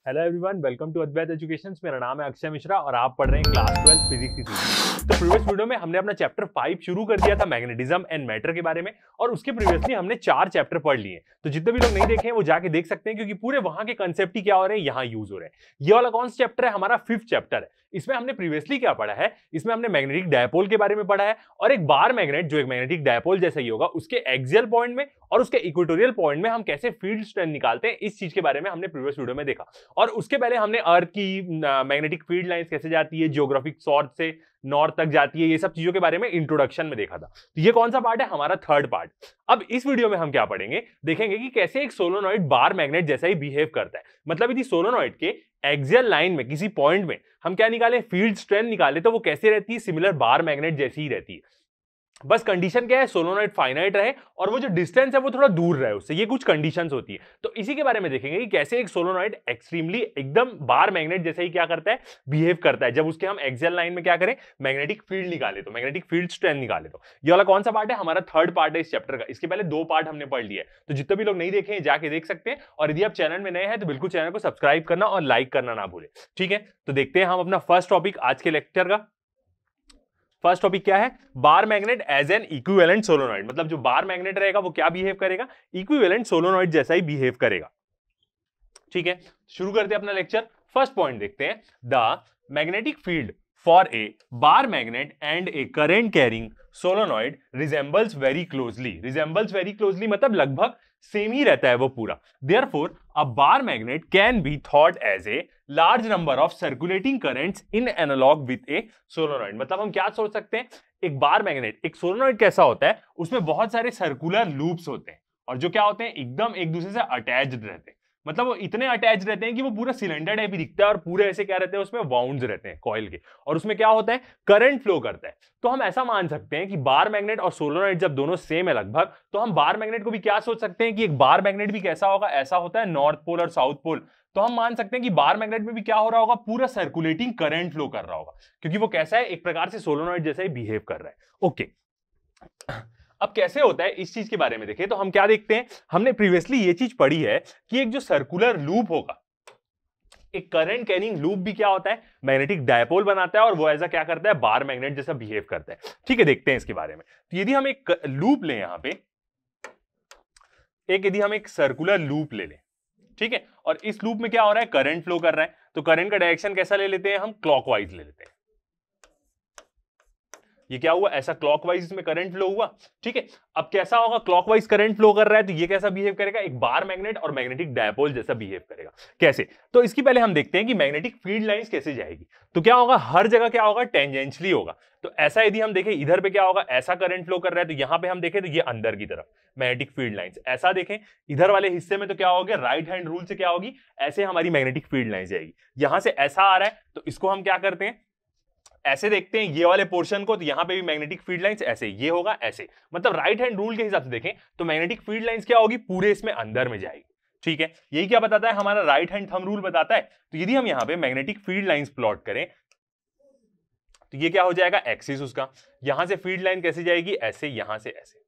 Hello everyone, welcome to Advait education. मेरा नाम है अक्षय मिश्रा और आप पढ़ रहे हैं क्लास 12 फिजिक्स की थ्योरी। तो प्रीवियस वीडियो में हमने अपना चैप्टर 5 शुरू कर दिया था मैग्नेटिज्म एंड मैटर के बारे में, और उसके प्रीवियसली हमने 4 चैप्टर पढ़ लिए। तो जितने भी लोग नहीं देखे हैं वो जाके देख सकते हैं, क्योंकि पूरे वहां के कंसेप्ट ही क्या हो रहे हैं, यहाँ यूज हो रहे हैं। ये वाला कौन सा चैप्टर है? हमारा 5th चैप्टर है। इसमें हमने प्रीवियसली क्या पढ़ा है? इसमें हमने मैग्नेटिक डायपोल के बारे में पढ़ा है, और एक बार मैग्नेट जो एक मैग्नेटिक डायपोल जैसा ही होगा उसके एक्सियल पॉइंट में और उसके इक्वेटोरियल पॉइंट में हम कैसे फील्ड स्ट्रेंथ निकालते हैं, इस चीज के बारे में हमने प्रीवियस वीडियो में देखा। और उसके पहले हमने अर्थ की मैग्नेटिक फील्ड लाइंस कैसे जाती है, जियोग्राफिक सॉर्थ से नॉर्थ तक जाती है, ये सब चीजों के बारे में इंट्रोडक्शन में देखा था। तो ये कौन सा पार्ट है? हमारा 3rd पार्ट। अब इस वीडियो में हम क्या पढ़ेंगे, देखेंगे कि कैसे एक सोलोनॉइड बार मैग्नेट जैसा ही बिहेव करता है। मतलब यदि सोलोनॉइड के एक्सियल लाइन में किसी पॉइंट में हम क्या निकालें, फील्ड स्ट्रेंथ निकाले, तो वो कैसे रहती है? सिमिलर बार मैग्नेट जैसी ही रहती है। बस कंडीशन क्या है? सोलोनॉइड फाइनाइट रहे और वो जो डिस्टेंस है वो थोड़ा दूर रहे उससे। ये कुछ कंडीशंस होती है। तो इसी के बारे में देखेंगे कि कैसे एक सोलोनॉइड एक्सट्रीमली एकदम बार मैग्नेट जैसे ही क्या करता है, बिहेव करता है, जब उसके हम एक्सियल लाइन में क्या करें, मैग्नेटिक फील्ड निकाले, तो मैग्नेटिक फील्ड स्ट्रेंथ निकाले। तो ये वाला कौन सा पार्ट है? हमारा 3rd पार्ट है इस चैप्टर का। इसके पहले 2 पार्ट हमने पढ़ लिए। तो जितने भी लोग नहीं देखे हैं जाके देख सकते हैं, और यदि आप चैनल में नए हैं तो बिल्कुल चैनल को सब्सक्राइब करना और लाइक करना ना भूलें। ठीक है, तो देखते हैं हम अपना फर्स्ट टॉपिक आज के लेक्चर का। फर्स्ट टॉपिक क्या है? Bar magnet as an equivalent solenoid. मतलब जो बार मैग्नेट रहेगा वो क्या बिहेव करेगा? इक्विवेलेंट सोलोनॉइड जैसा ही बिहेव करेगा। ठीक है, शुरू करते हैं अपना लेक्चर। फर्स्ट पॉइंट देखते हैं, the magnetic field for a bar magnet and a current carrying solenoid resembles very closely. Resembles very closely मतलब लगभग सेम ही रहता है वो पूरा। Therefore a bar magnet can be thought as a large number of circulating currents in analogue with a solenoid. मतलब हम क्या सोच सकते हैं, एक बार मैग्नेट, एक सोलोनॉइड कैसा होता है, उसमें बहुत सारे सर्कुलर लूप्स होते हैं, और जो क्या होते हैं, एकदम एक दूसरे से अटैच्ड रहते हैं। मतलब वो इतने अटैच रहते हैं कि वो पूरा सिलेंडर टाइप ही दिखता है, और पूरे ऐसे क्या रहते हैं, उसमें वाउंड्स रहते हैं कॉइल के, और उसमें क्या होता है, करंट फ्लो करता है। तो हम ऐसा मान सकते हैं कि बार मैग्नेट और सोलोनॉइड जब दोनों सेम है लगभग, तो हम बार मैग्नेट को भी क्या सोच सकते हैं कि एक बार मैग्नेट भी कैसा होगा, ऐसा होता है नॉर्थ पोल और साउथ पोल। तो हम मान सकते हैं कि बार मैग्नेट में भी क्या हो रहा होगा, पूरा सर्कुलेटिंग करंट फ्लो कर रहा होगा, क्योंकि वो कैसा है, एक प्रकार से सोलोनॉइड जैसा ही बिहेव कर रहा है। ओके, अब कैसे होता है इस चीज के बारे में देखें, तो हम क्या देखते हैं, हमने प्रीवियसली ये चीज पढ़ी है कि एक जो सर्कुलर लूप होगा, एक करंट कैरिंग लूप भी क्या होता है, मैग्नेटिक डायपोल बनाता है, और वो ऐसा क्या करता है, बार मैग्नेट जैसा बिहेव करता है। ठीक है, देखते हैं इसके बारे में। तो यदि हम एक लूप लें, यहां पे यदि हम एक सर्कुलर लूप ले लें, ठीक है, और इस लूप में क्या हो रहा है, करंट फ्लो कर रहा है, तो करंट का डायरेक्शन कैसा ले लेते हैं हम, क्लॉकवाइज ले लेते हैं। ये क्या हुआ, ऐसा क्लॉकवाइज इसमें करंट फ्लो हुआ। ठीक है, अब कैसा होगा, क्लॉकवाइज करंट फ्लो कर रहा है, तो ये कैसा बिहेव करेगा, एक बार मैग्नेट और मैग्नेटिक डायपोल जैसा बिहेव करेगा। कैसे? तो इसकी पहले हम देखते हैं कि मैग्नेटिक फील्ड लाइंस कैसे जाएगी। तो क्या होगा, हर जगह क्या होगा, टेंजेंशियली होगा। तो ऐसा यदि हम देखें, इधर पे क्या होगा, ऐसा करंट फ्लो कर रहा है, तो यहां पे हम देखें तो ये अंदर की तरफ मैग्नेटिक फील्ड लाइंस। ऐसा देखें इधर वाले हिस्से में, तो क्या होगा, राइट हैंड रूल से क्या होगी, ऐसे हमारी मैग्नेटिक फील्ड लाइंस जाएगी। यहां से ऐसा आ रहा है, तो इसको हम क्या करते हैं, ऐसे देखते हैं ये वाले पोर्शन को, तो यहां पे भी मैग्नेटिक फील्ड लाइंस ऐसे, ये होगा ऐसे। मतलब राइट हैंड रूल के हिसाब से देखें तो मैग्नेटिक फील्ड लाइंस क्या होगी, पूरे इसमें अंदर में जाएगी। ठीक है, यही क्या बताता है, हमारा राइट हैंड थंब रूल बताता है। तो यदि हम यहां पे मैग्नेटिक फील्ड लाइंस प्लॉट करें, तो ये क्या हो जाएगा, एक्सिस उसका। यहां से फील्ड लाइन कैसे जाएगी, ऐसे, यहां से ऐसे,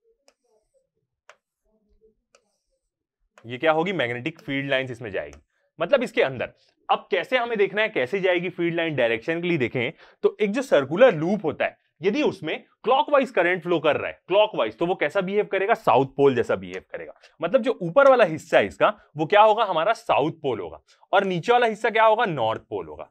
ये क्या होगी, मैग्नेटिक फील्ड लाइंस इसमें जाएगी, मतलब इसके अंदर। अब कैसे हमें देखना है कैसे जाएगी फील्ड लाइन, डायरेक्शन के लिए देखें तो एक जो सर्कुलर लूप होता है, यदि उसमें क्लॉकवाइज करंट फ्लो कर रहा है, क्लॉकवाइज, तो वो कैसा बिहेव करेगा, साउथ पोल जैसा बिहेव करेगा। मतलब जो ऊपर वाला हिस्सा है इसका, वो क्या होगा, हमारा साउथ पोल होगा, और नीचे वाला हिस्सा क्या होगा, नॉर्थ पोल होगा।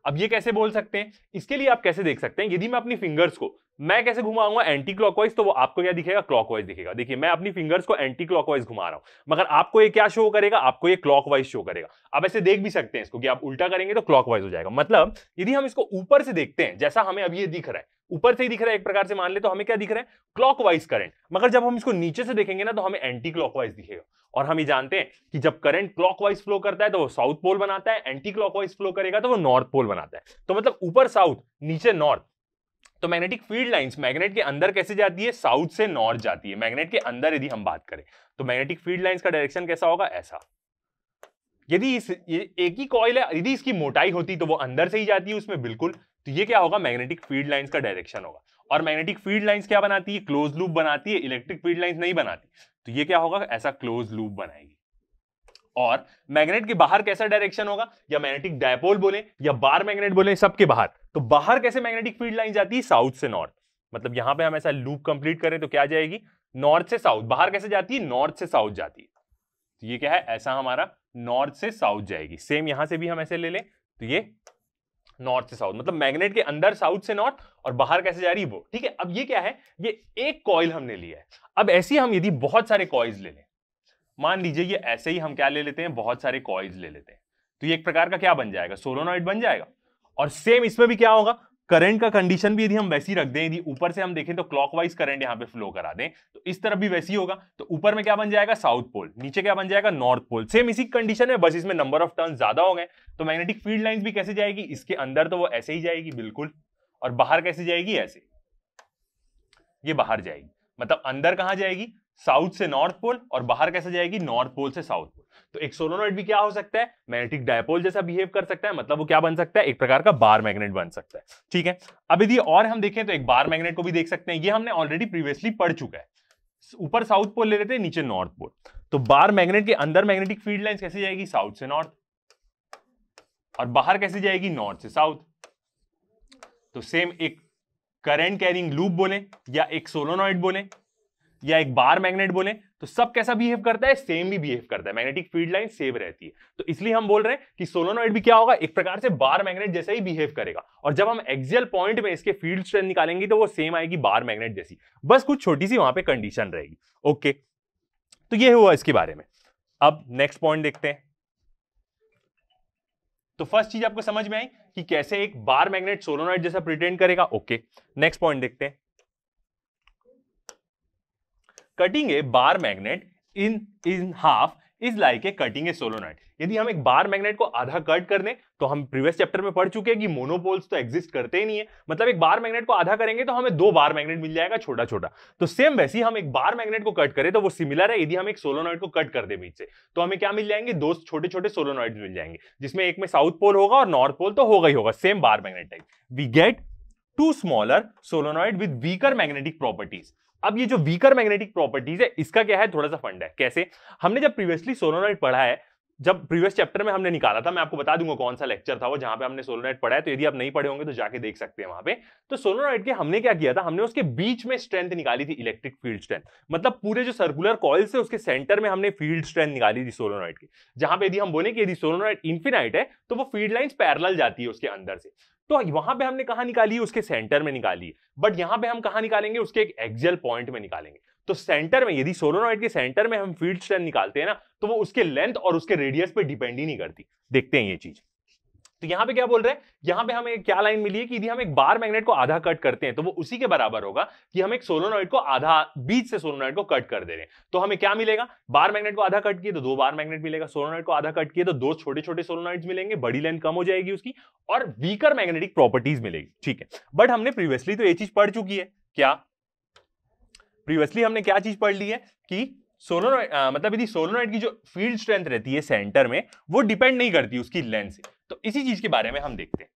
अब ये कैसे बोल सकते हैं, इसके लिए आप कैसे देख सकते हैं, यदि मैं अपनी फिंगर्स को मैं कैसे घुमाऊंगा एंटी क्लॉकवाइज, तो वो आपको क्या दिखेगा, क्लॉकवाइज दिखेगा। देखिए मैं अपनी फिंगर्स को एंटी क्लॉकवाइज घुमा रहा हूं, मगर आपको ये क्या शो करेगा, आपको ये क्लॉकवाइज शो करेगा। आप ऐसे देख भी सकते हैं इसको कि आप उल्टा करेंगे तो क्लॉकवाइज हो जाएगा। मतलब यदि हम इसको ऊपर से देखते हैं, जैसा हमें अब ये दिख रहा है, ऊपर से ही दिख रहा है एक प्रकार से मान ले, तो हमें क्या दिख रहा है, क्लॉकवाइज करंट। मगर जब हम इसको नीचे से देखेंगे ना, तो हमें एंटी क्लॉकवाइज दिखेगा। और हम ये जानते हैं कि जब करंट क्लॉकवाइज फ्लो करता है तो वो साउथ पोल बनाता है, एंटी क्लॉकवाइज फ्लो करेगा तो वो नॉर्थ पोल बनाता है। तो मतलब ऊपर साउथ, नीचे नॉर्थ। तो मैग्नेटिक फील्ड लाइंस मैग्नेट के अंदर कैसे जाती है, साउथ से नॉर्थ जाती है। मैग्नेट के अंदर यदि हम बात करें तो मैग्नेटिक फील्ड लाइंस का डायरेक्शन कैसा होगा, ऐसा। यदि एक ही कॉइल है, यदि इसकी मोटाई होती तो वो अंदर से ही जाती है उसमें, बिल्कुल। तो ये क्या होगा, मैग्नेटिक फील्ड लाइंस का डायरेक्शन होगा। और मैग्नेटिक फील्ड लाइंस क्या बनाती है, क्लोज लूप बनाती है, इलेक्ट्रिक फील्ड लाइंस नहीं बनाती। तो ये क्या होगा, ऐसा क्लोज लूप बनाएगी। और मैग्नेट के बाहर कैसा डायरेक्शन होगा, या मैग्नेटिक डायपोल बोले या बार मैग्नेट बोले, सबके बाहर। तो बाहर कैसे मैग्नेटिक फील्ड लाइन जाती है, साउथ से नॉर्थ। मतलब यहां पे हम ऐसा लूप कंप्लीट करें तो क्या जाएगी, नॉर्थ से साउथ। बाहर कैसे जाती है, नॉर्थ से साउथ जाती है। तो ये क्या है, ऐसा हमारा नॉर्थ से साउथ जाएगी। सेम यहां से भी हम ऐसे ले लें तो ये नॉर्थ से साउथ, मतलब मैग्नेट के अंदर साउथ से नॉर्थ और बाहर कैसे जा रही है वो। ठीक है, अब ये क्या है, ये एक कॉइल हमने लिया है। अब ऐसे हम यदि बहुत सारे कॉइल्स ले लें, मान लीजिए ये ऐसे ही हम क्या ले लेते हैं, बहुत सारे कॉइल्स ले लेते हैं, तो ये एक प्रकार का क्या बन जाएगा, सोलोनॉइड बन जाएगा। और सेम इसमें भी क्या होगा, करंट का कंडीशन भी यदि हम वैसी रख दें, यदि ऊपर से हम देखें तो क्लॉकवाइज करंट यहां पे फ्लो करा दें, तो इस तरफ भी वैसी होगा। तो ऊपर में क्या बन जाएगा, साउथ पोल, नीचे क्या बन जाएगा, नॉर्थ पोल। सेम इसी कंडीशन में, बस इसमें नंबर ऑफ टर्न्स ज्यादा हो गए। तो मैग्नेटिक फील्ड लाइंस भी कैसे जाएगी, इसके अंदर तो वो ऐसे ही जाएगी बिल्कुल, और बाहर कैसे जाएगी, ऐसे, ये बाहर जाएगी। मतलब अंदर कहां जाएगी, साउथ से नॉर्थ पोल, और बाहर कैसे जाएगी, नॉर्थ पोल से साउथ पोल। तो एक सोलोनॉइड भी क्या हो सकता है, मैग्नेटिक डायपोल जैसा बिहेव कर सकता है। मतलब वो क्या बन सकता है, एक प्रकार का बार मैग्नेट बन सकता है। ठीक है, अब यदि और हम देखें तो एक बार मैग्नेट को भी देख सकते हैं। ये हमने ऑलरेडी प्रीवियसली पढ़ चुका है। ऊपर साउथ पोल ले लेते हैं, नीचे नॉर्थ पोल। तो बार मैग्नेट के अंदर मैग्नेटिक फील्ड लाइन कैसे जाएगी, साउथ से नॉर्थ, और बाहर कैसे जाएगी, नॉर्थ से साउथ। तो सेम एक करंट कैरिंग लूप बोले, या एक सोलोनॉइड बोले, या एक बार मैग्नेट बोले, तो सब कैसा बिहेव करता है, सेम भी बिहेव करता है। मैग्नेटिक फील्ड लाइन सेम रहती है। तो इसलिए हम बोल रहे हैं कि सोलोनॉइड भी क्या होगा, एक प्रकार से बार मैग्नेट जैसा ही बिहेव करेगा। और जब हम एक्सियल पॉइंट में इसके फील्ड स्ट्रेंथ निकालेंगे तो वो सेम आएगी बार मैग्नेट जैसी, बस कुछ छोटी सी वहां पे कंडीशन रहेगी। ओके, तो ये हुआ इसके बारे में। अब नेक्स्ट पॉइंट देखते हैं। तो फर्स्ट चीज आपको समझ में आई कि कैसे एक बार मैग्नेट सोलोनॉइड जैसा प्रिटेंड करेगा। ओके, नेक्स्ट पॉइंट देखते हैं। Cutting A bar magnet in half is like a cutting A solenoid. यदि हम एक बार मैग्नेट को आधा कट कर दें, तो हम प्रीवियस चैप्टर में पढ़ चुके हैं कि मोनोपोल्स तो एग्जिस्ट करते ही नहीं है। मतलब एक बार मैग्नेट को आधा करेंगे तो हमें दो बार मैग्नेट मिल जाएगा, छोटा छोटा। तो सेम वैसे ही हम एक बार मैग्नेट को कट करें तो वो सिमिलर है। यदि हम एक सोलोनॉइड को कट कर दे बीच से, तो हमें क्या मिल जाएंगे, दो छोटे छोटे सोलोनॉइड मिल जाएंगे, जिसमें एक में साउथ पोल होगा और नॉर्थ पोल तो होगा ही होगा, same bar magnet type. We get to smaller solenoid with weaker magnetic properties. अब ये जो वीकर मैग्नेटिक प्रॉपर्टीज है, इसका क्या है, थोड़ा सा फंड है। कैसे, हमने जब प्रीवियसली सोलोनॉइड पढ़ा है, जब प्रीवियस चैप्टर में हमने निकाला था, मैं आपको बता दूंगा कौन सा लेक्चर था वो जहां पे हमने सोलोनॉइड पढ़ा है, तो यदि आप नहीं पढ़े होंगे तो जाके देख सकते हैं वहां पे। तो सोलोनॉइड के हमने क्या किया था, हमने उसके बीच में स्ट्रेंथ निकाली थी, इलेक्ट्रिक फील्ड स्ट्रेंथ। मतलब पूरे जो सर्कुलर कॉइल से उसके सेंटर में हमने फील्ड स्ट्रेंथ निकाली थी सोलोनॉइड की, जहां पे यदि हम बोले कि यदि सोलोनॉइड इन्फिनाइट है तो वो फील्ड लाइंस पैरेलल जाती है उसके अंदर से। तो वहां पे हमने कहां निकाली है, उसके सेंटर में निकाली है। बट यहां पे हम कहां निकालेंगे, उसके एक एक्सियल पॉइंट में निकालेंगे। तो सेंटर में, यदि सोलोनॉइड के सेंटर में हम फील्ड स्ट्रेंथ निकालते हैं ना, तो वो उसके लेंथ और उसके रेडियस पे डिपेंड ही नहीं करती। देखते हैं ये चीज। तो यहां पे क्या बोल रहे हैं, यहां पे हमें क्या लाइन मिली है कि यदि हम एक बार मैग्नेट को आधा कट करते हैं तो वो उसी के बराबर होगा कि हम एक सोलोनॉइड को आधा, बीच से सोलोनॉइड को कट कर दे रहे हैं। तो हमें क्या मिलेगा, बार मैग्नेट को आधा कट किए तो दो बार मैग्नेट मिलेगा, सोलोनॉइड को आधा कट किए तो दो छोटे छोटे सोलोनॉइड्स मिलेंगे, बड़ी लेंथ कम हो जाएगी उसकी, और वीकर मैग्नेटिक प्रॉपर्टीज मिलेगी। ठीक है, बट हमने प्रीवियसली तो ये चीज पढ़ चुकी है। क्या प्रीवियसली हमने क्या चीज पढ़ ली है कि सोलोनॉइड, मतलब यदि सोलोनॉइड की जो फील्ड स्ट्रेंथ रहती है सेंटर में, वो डिपेंड नहीं करती उसकी लेंथ से। तो इसी चीज के बारे में हम देखते हैं।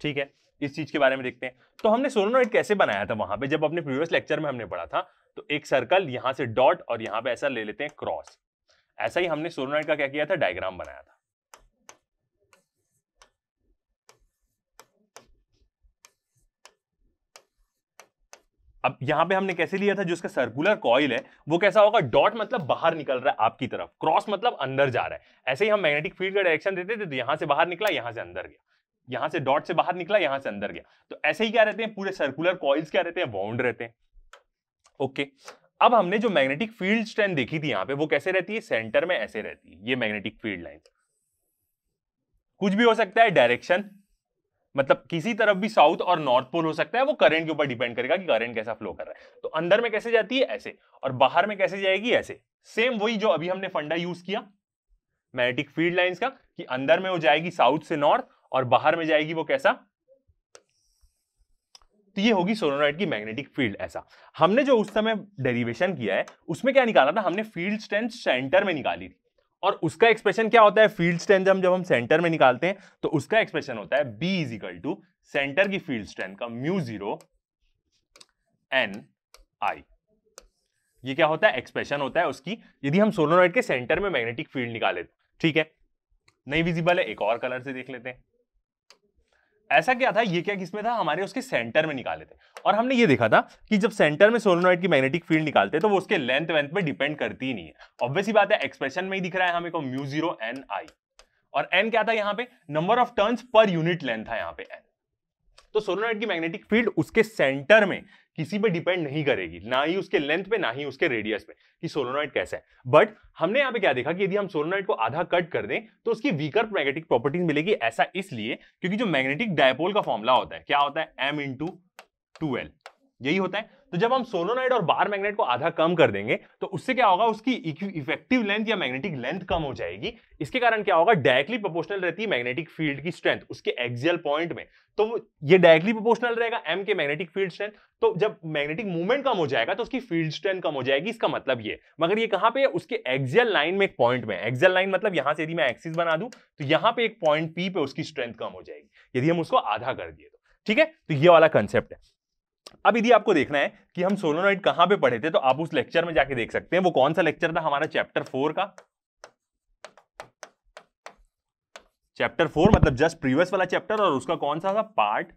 ठीक है, इस चीज के बारे में देखते हैं। तो हमने सोलोनॉइड कैसे बनाया था वहां पे, जब अपने प्रीवियस लेक्चर में हमने पढ़ा था, तो एक सर्कल यहां से डॉट और यहां पे ऐसा ले लेते हैं क्रॉस। ऐसा ही हमने सोलोनॉइड का क्या किया था, डायग्राम बनाया था। अब यहां पे हमने कैसे लिया था, जो उसका सर्कुलर कॉइल है वो कैसा होगा, डॉट मतलब बाहर निकल रहा है आपकी तरफ, क्रॉस मतलब अंदर जा रहा है। ऐसे ही हम मैग्नेटिक फील्ड का डायरेक्शन देते थे, तो यहां से बाहर निकला, यहां से अंदर गया, यहां से डॉट से बाहर निकला, यहां से अंदर गया। तो ऐसे ही क्या रहते हैं, पूरे सर्कुलर कॉइल्स क्या रहते हैं, बाउंड रहते हैं। ओके, अब हमने जो मैग्नेटिक फील्ड स्ट्रेंथ देखी थी यहां पे, वो कैसे रहती है, सेंटर में ऐसे रहती है। ये मैग्नेटिक फील्ड लाइन कुछ भी हो सकता है डायरेक्शन, मतलब किसी तरफ भी साउथ और नॉर्थ पोल हो सकता है, वो करंट के ऊपर डिपेंड करेगा कि करंट कैसा फ्लो कर रहा है। तो अंदर में कैसे जाती है, ऐसे, और बाहर में कैसे जाएगी, ऐसे। सेम वही जो अभी हमने फंडा यूज किया मैग्नेटिक फील्ड लाइंस का, कि अंदर में वो जाएगी साउथ से नॉर्थ और बाहर में जाएगी वो कैसा। तो ये होगी सोलोनॉइड की मैग्नेटिक फील्ड। ऐसा हमने जो उस समय डेरिवेशन किया है उसमें क्या निकाला था, हमने फील्ड स्ट्रेंथ सेंटर में निकाली थी। और उसका एक्सप्रेशन क्या होता है, फील्ड स्ट्रेंथ जब हम सेंटर में निकालते हैं तो उसका एक्सप्रेशन होता है B is equal to centre की फील्ड स्ट्रेंथ का म्यू 0 एन आई। ये क्या होता है? एक्सप्रेशन होता है उसकी, यदि हम सोलोनॉइड के सेंटर में मैग्नेटिक फील्ड निकाले तो। ठीक है, नहीं विजिबल है, एक और कलर से देख लेते हैं। ऐसा क्या था, ये क्या किसमें था? हमारे उसके सेंटर में निकाले थे, और हमने ये देखा था कि जब सेंटर में सोलोनॉइड की मैग्नेटिक फील्ड निकालते हैं तो वो उसके लेंथ पे डिपेंड करती ही नहीं है। ऑब्वियस ही बात है, एक्सप्रेशन में ही दिख रहा है हमें को μ0 एन आई, और एन क्या था यहाँ पे? Number of turns per unit length था यहाँ पे एन। तो सोलोनॉइड की मैग्नेटिक फील्ड उसके सेंटर में किसी पे डिपेंड नहीं करेगी, ना ही उसके लेंथ पे ना ही उसके रेडियस पे कि सोलोनॉइड कैसा है। बट हमने यहाँ पे क्या देखा कि यदि हम सोलोनॉइड को आधा कट कर दें तो उसकी वीकर मैग्नेटिक प्रॉपर्टीज मिलेगी। ऐसा इसलिए क्योंकि जो मैग्नेटिक डायपोल का फॉर्मूला होता है, क्या होता है? m × 2l, यही होता है। तो जब हम सोलोनॉइड और बार मैग्नेट को आधा कम कर देंगे तो उससे क्या होगा? उसकी इफेक्टिव लेंथ या मैग्नेटिक लेंथ कम हो जाएगी। इसके कारण क्या होगा? डायरेक्टली प्रोपोर्शनल रहती है मैग्नेटिक फील्ड की स्ट्रेंथ उसके एक्सियल पॉइंट में, तो ये डायरेक्टली प्रोपोर्शनल रहेगा m के मैग्नेटिक फील्ड स्ट्रेंथ। तो जब मैग्नेटिक मूवमेंट कम हो जाएगा तो उसकी फील्ड स्ट्रेंथ कम हो जाएगी, इसका मतलब ये। मगर ये कहां पे है? उसके एक्सियल लाइन में, एक पॉइंट में। एक्सियल लाइन मतलब यहां से यदि मैं एक्सिस बना दूं तो यहां पे एक पॉइंट P पे उसकी स्ट्रेंथ कम हो जाएगी यदि हम उसको आधा कर दिए तो। ठीक है, तो ये वाला कंसेप्ट है। अब यदि आपको देखना है कि हम सोलोनॉइड कहां पे पढ़े थे तो आप उस लेक्चर में जाके देख सकते हैं। वो कौन सा लेक्चर था? हमारा चैप्टर 4 का। चैप्टर 4 मतलब जस्ट प्रीवियस वाला चैप्टर, और उसका कौन सा था? पार्ट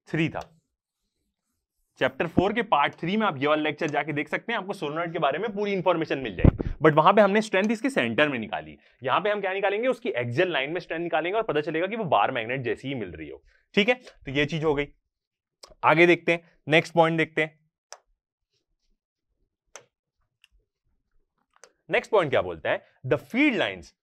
3 था। चैप्टर 4 के पार्ट 3 में आप ये वाला लेक्चर जाके देख सकते हैं, आपको सोलोनॉइड के बारे में पूरी इंफॉर्मेशन मिल जाएगी। बट वहां पे हमने स्ट्रेंथ इसके सेंटर में निकाली। यहां पे हम क्या निकालेंगे? उसकी एक्सियल लाइन में स्ट्रेंथ निकालेंगे और पता चलेगा कि वो बार मैग्नेट जैसी ही मिल रही हो। ठीक है, तो ये चीज हो गई। आगे देखते हैं, नेक्स्ट पॉइंट देखते हैं। नेक्स्ट पॉइंट क्या बोलता है? The field lines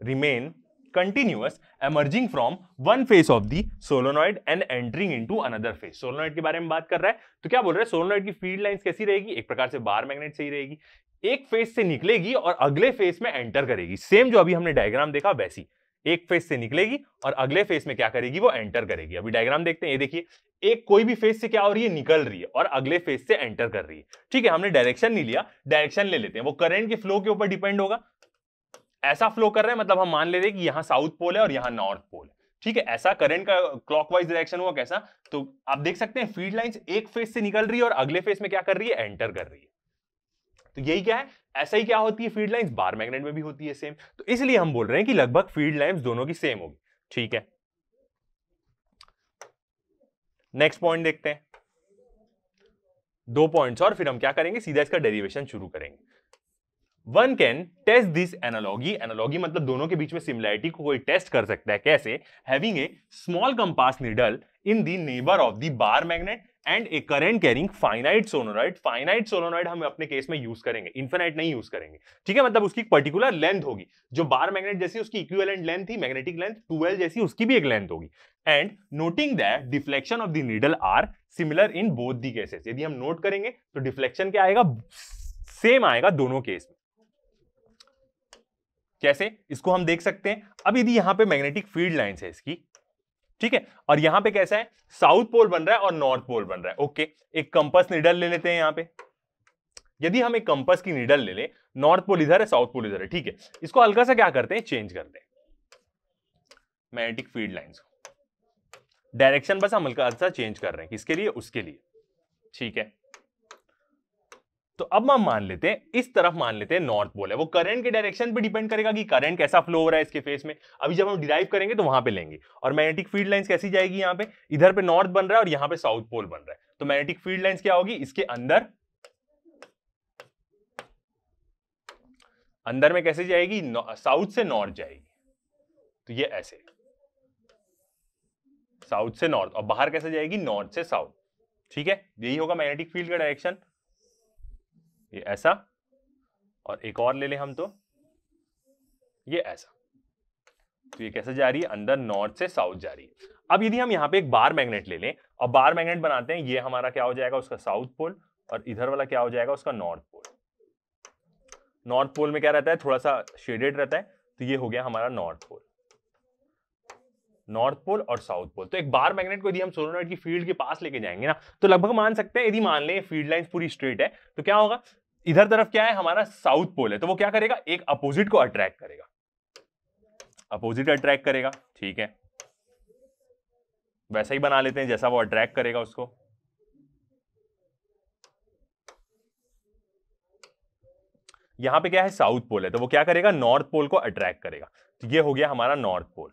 remain continuous emerging from one face of the solenoid and entering into another face। Solenoid के बारे में बात कर रहा है, तो क्या बोल रहा है? सोलोनॉइड की फील्ड लाइंस कैसी रहेगी? एक प्रकार से बार मैग्नेट से ही रहेगी। एक फेस से निकलेगी और अगले फेस में एंटर करेगी। सेम जो अभी हमने डायग्राम देखा वैसी, एक फेस से निकलेगी और अगले फेस में क्या करेगी? वो एंटर करेगी। अभी डायग्राम देखते हैं, ये देखिए, एक कोई भी फेस से क्या हो रही है? निकल रही है और अगले फेस से एंटर कर रही है। ठीक है, हमने डायरेक्शन नहीं लिया, डायरेक्शन ले लेते हैं। वो करंट के फ्लो के ऊपर डिपेंड होगा। ऐसा फ्लो कर रहे हैं मतलब हम मान ले रहे हैं कि यहां साउथ पोल है और यहां नॉर्थ पोल है। ठीक है, ऐसा करंट का क्लॉकवाइज डायरेक्शन हुआ कैसा? तो आप देख सकते हैं फील्ड लाइंस एक फेस से निकल रही है और अगले फेस में क्या कर रही है? एंटर कर रही है। तो यही क्या है? ऐसा ही क्या होती है फील्ड लाइंस? बार मैग्नेट में भी होती है सेम। तो इसलिए हम बोल रहे हैं कि लगभग फील्ड लाइंस दोनों की सेम होगी। ठीक है, नेक्स्ट पॉइंट देखते हैं। 2 पॉइंट्स और फिर हम क्या करेंगे? सीधा इसका डेरिवेशन शुरू करेंगे। One can test this analogy. Analogy मतलब दोनों के बीच में सिमिलैरिटी को कोई टेस्ट कर सकता है। कैसे? Having a small compass needle in the neighbour of the bar magnet and a current carrying finite solenoid. Finite solenoid हम अपने केस में यूज करेंगे, इनफिनाइट नहीं यूज करेंगे। ठीक है, मतलब उसकी पर्टिकुलर लेंथ होगी। जो बार मैग्नेट जैसी उसकी इक्विवेलेंट लेंथ थी, मैग्नेटिक लेंथ 2l जैसी उसकी भी एक लेंथ होगी। And noting that deflection of the needle are similar in both the cases. यदि हम नोट करेंगे तो डिफ्लेक्शन क्या आएगा? सेम आएगा दोनों केस में। कैसे? इसको हम देख सकते हैं। अब यदि यहां पे मैग्नेटिक फील्ड लाइंस है इसकी, ठीक है, और यहां पे कैसा है? साउथ पोल बन रहा है और नॉर्थ पोल बन रहा है। ओके, एक कंपास नीडल ले लेते हैं यहां पे। यदि हम एक कंपास की नीडल ले ले, नॉर्थ पोल इधर है, साउथ पोल इधर है। ठीक है, इसको हल्का सा क्या करते हैं? चेंज करते हैं मैग्नेटिक फील्ड लाइंस को। डायरेक्शन बस हम हल्का सा चेंज कर रहे हैं, किसके लिए? उसके लिए। ठीक है, तो अब हम मान लेते हैं इस तरफ मान लेते हैं नॉर्थ पोल है। वो करंट के डायरेक्शन पे डिपेंड करेगा कि करंट कैसा फ्लो हो रहा है इसके फेस में। अभी जब हम डिराइव करेंगे तो वहां पे लेंगे। और मैग्नेटिक फील्ड लाइंस कैसी जाएगी? यहाँ पे, इधर पे नॉर्थ बन रहा है और यहाँ पे साउथ पोल बन रहा है। तो मैग्नेटिक फील्ड लाइंस क्या होगी? इसके अंदर अंदर में कैसे जाएगी? साउथ से नॉर्थ जाएगी। तो ये ऐसे साउथ से नॉर्थ, और बाहर कैसे जाएगी? नॉर्थ से साउथ। ठीक है, यही होगा मैग्नेटिक फील्ड का डायरेक्शन। ये ऐसा, और एक और ले लें हम तो ये ऐसा। तो ये कैसे जा रही है? अंदर नॉर्थ से साउथ जा रही है। अब यदि हम यहाँ पे एक बार मैग्नेट ले लें और बार मैग्नेट बनाते हैं, ये हमारा क्या हो जाएगा? उसका साउथ पोल, और इधर वाला क्या हो जाएगा? उसका नॉर्थ पोल। नॉर्थ पोल में क्या रहता है? थोड़ा सा शेडेड रहता है, तो ये हो गया हमारा नॉर्थ पोल। नॉर्थ पोल और साउथ पोल। तो एक बार मैग्नेट को यदि हम सोलोनॉइड की फील्ड के पास लेके जाएंगे ना, तो लगभग मान सकते हैं, यदि मान लें फील्ड लाइंस पूरी स्ट्रेट है, तो क्या होगा? इधर तरफ क्या है? हमारा साउथ पोल है, तो वो क्या करेगा? एक अपोजिट को अट्रैक्ट करेगा, अपोजिट अट्रैक्ट करेगा। ठीक है, वैसा ही बना लेते हैं जैसा वो अट्रैक्ट करेगा उसको। यहाँ पे क्या है, साउथ पोल है, तो वो क्या करेगा, नॉर्थ पोल को अट्रैक्ट करेगा। तो ये हो गया हमारा नॉर्थ पोल,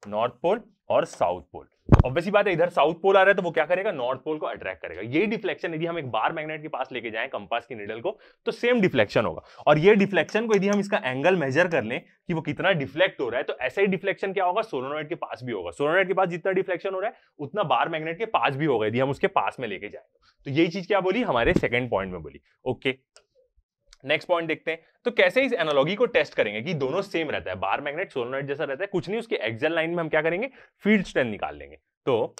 नॉर्थ पोल और साउथ पोल। ऑब्वियसली बात है, इधर साउथ पोल आ रहा है तो वो क्या करेगा, नॉर्थ पोल को अट्रैक्ट करेगा। ये डिफ्लेक्शन यदि हम एक बार मैग्नेट के पास लेके जाएं कंपास की नीडल को, तो सेम डिफ्लेक्शन होगा। और ये डिफ्लेक्शन को यदि हम इसका एंगल मेजर कर लें कि वो कितना डिफ्लेक्ट हो रहा है, तो ऐसा ही डिफ्लेक्शन क्या होगा, सोलेनोइड के पास भी होगा। सोलेनोइड के पास जितना डिफ्लेक्शन हो रहा है उतना बार मैग्नेट के पास भी होगा यदि हम उसके पास में लेके जाए। तो यही चीज क्या बोली, हमारे सेकेंड पॉइंट में बोली। ओके, नेक्स्ट पॉइंट देखते हैं। तो कैसे इस एनालॉजी को टेस्ट करेंगे कि दोनों सेम रहता है, बार मैग्नेट सोलेनोइड जैसा रहता है, कुछ नहीं, उसके एक्सियल लाइन में हम क्या करेंगे, फील्ड स्ट्रेंथ निकाल लेंगे। तो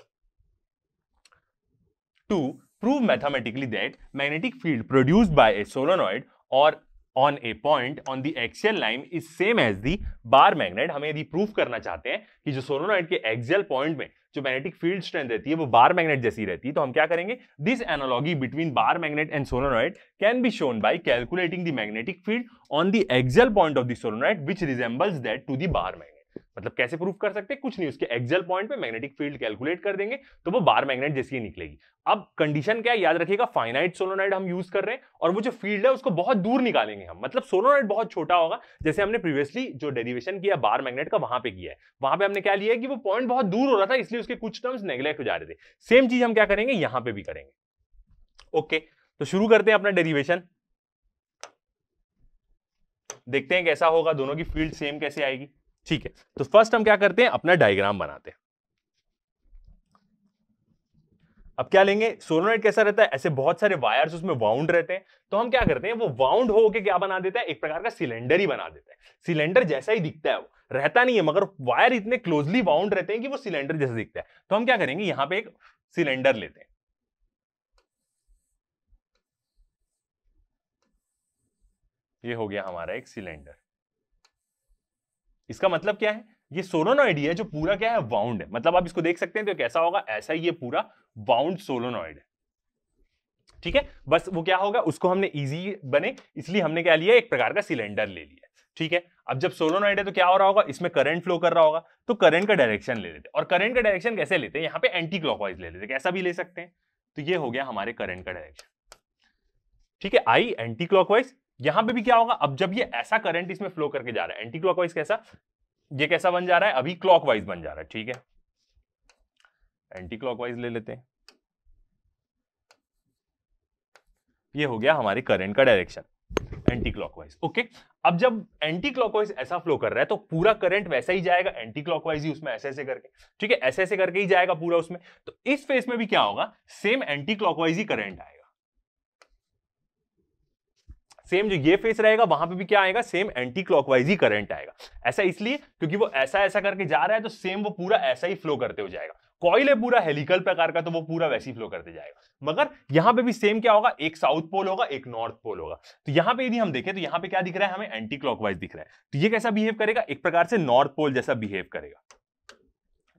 to prove mathematically that magnetic field produced by a solenoid और on a point on the axial line is same as the bar magnet, हमें यदि प्रूफ करना चाहते हैं कि जो सोलेनोइड के एक्सियल पॉइंट में जो मैग्नेटिक फील्ड स्ट्रेंथ रहती है वो बार मैग्नेट जैसी रहती है, तो हम क्या करेंगे, this analogy between bar magnet and solenoid can be shown by calculating the magnetic field on the axial point of the solenoid which resembles that to the bar magnet. मतलब कैसे प्रूफ कर सकते हैं, कुछ नहीं, उसके एक्सियल पॉइंट पे magnetic field calculate कर देंगे तो वो बार मैग्नेट जैसी ही निकलेगी। अब कंडीशन क्या है, याद रखिएगा, फाइनाइट सोलेनोइड हम यूज कर रहे हैं और वो जो फील्ड है उसको बहुत दूर निकालेंगे हम, मतलब सोलेनोइड बहुत छोटा होगा, जैसे हमने प्रीवियसली जो डेरिवेशन किया बार मैग्नेट का वहां पे किया है, वहां पे हमने क्या लिया है कि वो पॉइंट बहुत दूर हो रहा था, इसलिए उसके कुछ टर्म्स नेग्लेक्ट हो जा रहे थे। सेम चीज हम क्या करेंगे, यहां पे भी करेंगे। ओके, तो शुरू करते हैं अपना डेरिवेशन, देखते हैं कैसा होगा, दोनों की फील्ड सेम कैसे आएगी। ठीक है, तो फर्स्ट हम क्या करते हैं, अपना डायग्राम बनाते हैं। अब क्या लेंगे, सोलेनोइड कैसा रहता है, ऐसे बहुत सारे वायर्स उसमें वाउंड रहते हैं, तो हम क्या करते हैं, वो वाउंड होके क्या बना देता है, एक प्रकार का सिलेंडर ही बना देता है। सिलेंडर जैसा ही दिखता है, वो रहता नहीं है, मगर वायर इतने क्लोजली वाउंड रहते हैं कि वो सिलेंडर जैसा दिखता है। तो हम क्या करेंगे, यहां पे एक सिलेंडर लेते हैं, ये हो गया हमारा एक सिलेंडर। इसका मतलब क्या है, ये सोलेनोइड है जो पूरा क्या है, वाउंड है, मतलब आप इसको देख सकते हैं तो कैसा होगा, ऐसा ही ये पूरा वाउंड सोलेनोइड है। ठीक है, बस वो क्या होगा, उसको हमने इजी बने इसलिए हमने क्या लिया, एक प्रकार का सिलेंडर ले लिया। ठीक है, अब जब सोलेनोइड है तो क्या हो रहा होगा, इसमें करंट फ्लो कर रहा होगा, तो करंट का डायरेक्शन ले लेते हैं। और करंट का डायरेक्शन कैसे लेते हैं, यहां पे एंटी क्लॉकवाइज ले लेते हैं, कैसा भी ले सकते हैं। तो ये हो गया हमारे करंट का डायरेक्शन। ठीक है, आई एंटी क्लॉकवाइज, यहां पे भी क्या होगा, अब जब ये ऐसा करंट इसमें फ्लो करके जा रहा है, एंटी क्लॉकवाइज कैसा, ये कैसा बन जा रहा है, अभी क्लॉकवाइज बन जा रहा है। ठीक है, एंटी क्लॉकवाइज ले लेते हैं, ये हो गया हमारे करंट का डायरेक्शन एंटी क्लॉकवाइज। ओके, अब जब एंटी क्लॉकवाइज ऐसा फ्लो कर रहा है तो पूरा करंट वैसा ही जाएगा एंटी क्लॉकवाइज ही, उसमें ऐसे ऐसे करके, ठीक है, ऐसे ऐसे करके ही जाएगा पूरा उसमें। तो इस फेस में भी क्या होगा, सेम एंटी क्लॉकवाइज ही करंट आएगा, सेम जो ये फेस रहेगा वहां पे भी क्या आएगा, सेम एंटी क्लॉकवाइज ही करंट आएगा। ऐसा इसलिए क्योंकि वो ऐसा ऐसा करके जा रहा है, तो सेम वो पूरा ऐसा ही फ्लो करते हो जाएगा। कॉइल है पूरा हेलिकल प्रकार का, तो वो पूरा वैसे ही फ्लो करते जाएगा। मगर यहां पे भी सेम क्या होगा, एक साउथ पोल होगा, एक नॉर्थ पोल होगा। तो यहां पे यदि हम देखें तो यहां पे क्या दिख रहा है, हमें एंटी क्लॉकवाइज दिख रहा है, तो ये कैसा बिहेव करेगा, एक प्रकार से नॉर्थ पोल जैसा बिहेव करेगा।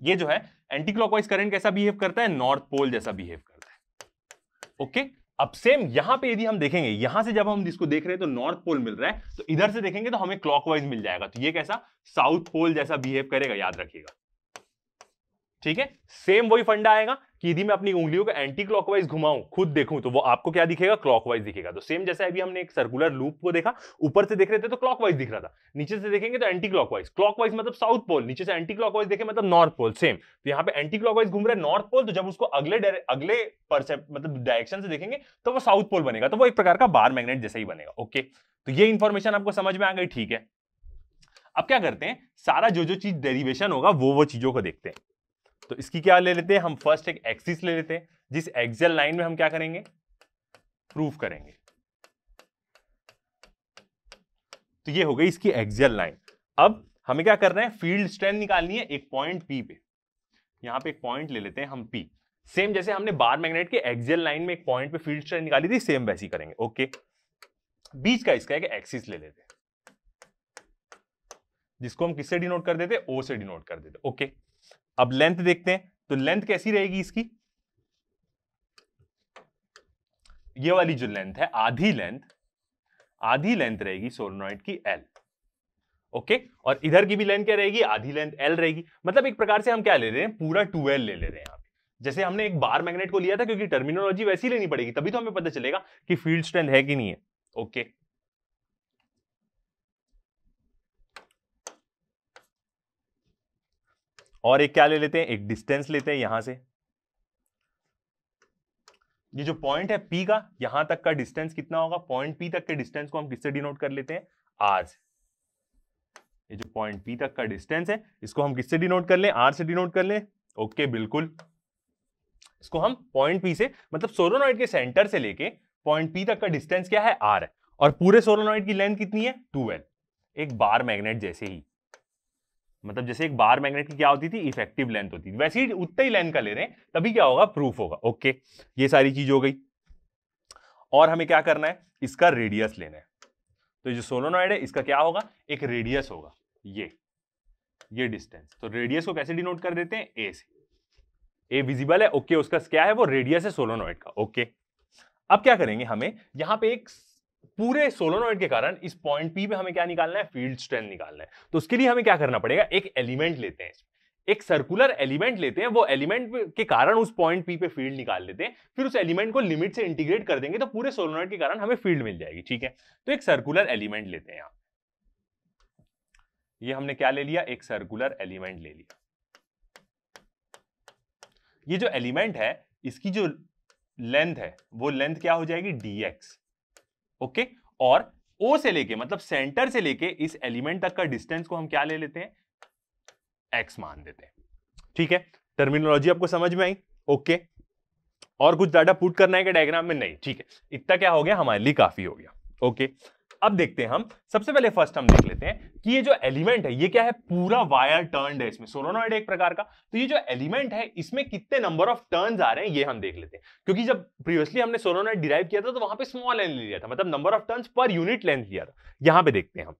ये जो है एंटी क्लॉकवाइज करंट कैसा बिहेव करता है, नॉर्थ पोल जैसा बिहेव करता है। ओके, अब सेम यहां पे यदि हम देखेंगे, यहां से जब हम इसको देख रहे हैं तो नॉर्थ पोल मिल रहा है, तो इधर से देखेंगे तो हमें क्लॉकवाइज मिल जाएगा, तो ये कैसा, साउथ पोल जैसा बिहेव करेगा, याद रखिएगा। ठीक है, सेम वही फंडा आएगा कि यदि मैं अपनी उंगलियों को एंटी क्लॉकवाइज घुमाऊं, खुद देखूं, तो वो आपको क्या दिखेगा, क्लॉकवाइज दिखेगा। तो सेम जैसा अभी हमने एक सर्कुलर लूप को देखा, ऊपर से देख रहे थे तो क्लॉकवाइज दिख रहा था, नीचे से देखेंगे तो एंटी क्लॉकवाइज, क्लॉकवाइज मतलब साउथ पोल, नीचे से एंटी क्लॉकवाइज देखे मतलब नॉर्थ पोल। सेम, तो यहाँ पे एंटी क्लॉकवाइज घूम रहा है नॉर्थ पोल, तो जब उसको अगले मतलब डायरेक्शन से देखेंगे तो वो साउथ पोल बनेगा, तो वो एक प्रकार का बार मैग्नेट जैसा ही बनेगा। ओके, तो ये इंफॉर्मेशन आपको समझ में आ गई। ठीक है, अब क्या करते हैं, सारा जो जो चीज डेरिवेशन होगा वो चीजों को देखते हैं। तो इसकी क्या ले लेते हैं हम, फर्स्ट एक एक्सिस ले लेते हैं, जिस एक्सियल लाइन में हम क्या करेंगे, प्रूफ करेंगे। तो ये हो गई इसकी एक्सियल लाइन। अब हमें क्या करना है, फील्ड स्ट्रेंथ निकालनी है एक पॉइंट पी पे। यहां पे एक पॉइंट ले लेते हैं हम पी, सेम जैसे हमने बार मैग्नेट के एक्सियल लाइन में एक पॉइंट पे फील्ड स्ट्रेंथ निकाली थी, सेम वैसी करेंगे। ओके, बीच का इसका एक एक्सिस ले लेते हैं, जिसको हम किससे डिनोट कर देते, ओ से डिनोट कर देते। ओके, अब लेंथ देखते हैं, तो लेंथ कैसी रहेगी इसकी, ये वाली जो लेंथ है, आधी लेंथ रहेगी सोलेनोइड की L। ओके, और इधर की भी लेंथ क्या रहेगी, आधी लेंथ L रहेगी। मतलब एक प्रकार से हम क्या ले रहे हैं, पूरा 2L ले रहे हैं यहां पे। जैसे हमने एक बार मैग्नेट को लिया था, क्योंकि टर्मिनोलॉजी वैसी लेनी पड़ेगी, तभी तो हमें पता चलेगा कि फील्ड स्ट्रेंथ है कि नहीं है। ओके, और एक क्या ले लेते हैं, एक डिस्टेंस लेते हैं यहां से। ये जो पॉइंट है P का, यहां तक का डिस्टेंस कितना होगा, पॉइंट P तक के डिस्टेंस को हम किससे डिनोट कर लेते हैं, R से। ये जो पॉइंट P तक का डिस्टेंस है, इसको हम किससे डिनोट कर लें, R से डिनोट कर लें। ओके, बिल्कुल। इसको हम पॉइंट P से, मतलब सोलोनॉइड के सेंटर से लेके पॉइंट P तक का डिस्टेंस क्या है, R है, और पूरे सोलोनॉइड की लेंथ कितनी है, 2L। एक बार मैग्नेट जैसे ही, मतलब जैसे एक बार मैग्नेट की क्या होती थी, इफेक्टिव लेंथ होती थी, वैसे ही उतना ही लेंथ का ले रहे हैं, तभी क्या होगा, प्रूफ होगा। ओके, ये सारी चीज हो गई। और हमें क्या करना है, इसका रेडियस लेना है। तो जो सोलोनॉइड है इसका क्या होगा, एक रेडियस होगा, ये डिस्टेंस। तो रेडियस को कैसे डिनोट कर देते हैं, ए से। ए विजिबल है, ओके, उसका क्या है, वो रेडियस है सोलोनॉइड का। ओके, अब क्या करेंगे, हमें यहां पे एक पूरे सोलोनॉइड के कारण इस पॉइंट P पे हमें क्या निकालना है, फील्ड स्ट्रेंथ निकालना है। तो उसके लिए हमें क्या करना पड़ेगा, एक एलिमेंट लेते हैं, एक सर्कुलर एलिमेंट लेते हैं, वो एलिमेंट के कारण उस पॉइंट P पे फील्ड निकाल लेते हैं, फिर उस एलिमेंट को लिमिट से इंटीग्रेट कर देंगे, तो पूरे सोलोनॉइड के कारण हमें फील्ड मिल जाएगी। ठीक है, तो एक सर्कुलर एलिमेंट लेते हैं। यहां ये हमने क्या ले लिया, एक सर्कुलर एलिमेंट ले लिया। ये जो एलिमेंट है, इसकी जो लेंथ है, वो लेंथ क्या हो जाएगी, dx। ओके, और O से लेके, मतलब सेंटर से लेके इस एलिमेंट तक का डिस्टेंस को हम क्या ले लेते हैं, x मान देते हैं। ठीक है, टर्मिनोलॉजी आपको समझ में आई। ओके, और कुछ डाटा पुट करना है कि डायग्राम में, नहीं, ठीक है, इतना क्या हो गया, हमारे लिए काफी हो गया। ओके, अब देखते हैं हम, सबसे पहले फर्स्ट हम देख लेते हैं कि ये जो एलिमेंट है, ये क्या है, पूरा वायर टर्न्ड है, इसमें सोलोनॉइड एक प्रकार का। तो ये जो एलिमेंट है, इसमें कितने नंबर ऑफ टर्न्स आ रहे हैं, ये हम देख लेते हैं। क्योंकि जब प्रीवियसली हमने सोलोनॉइड डिराइव किया था, तो वहां पे स्मॉल एन लिया था, मतलब number of turns per unit length लिया था। यहां पे देखते हैं हम।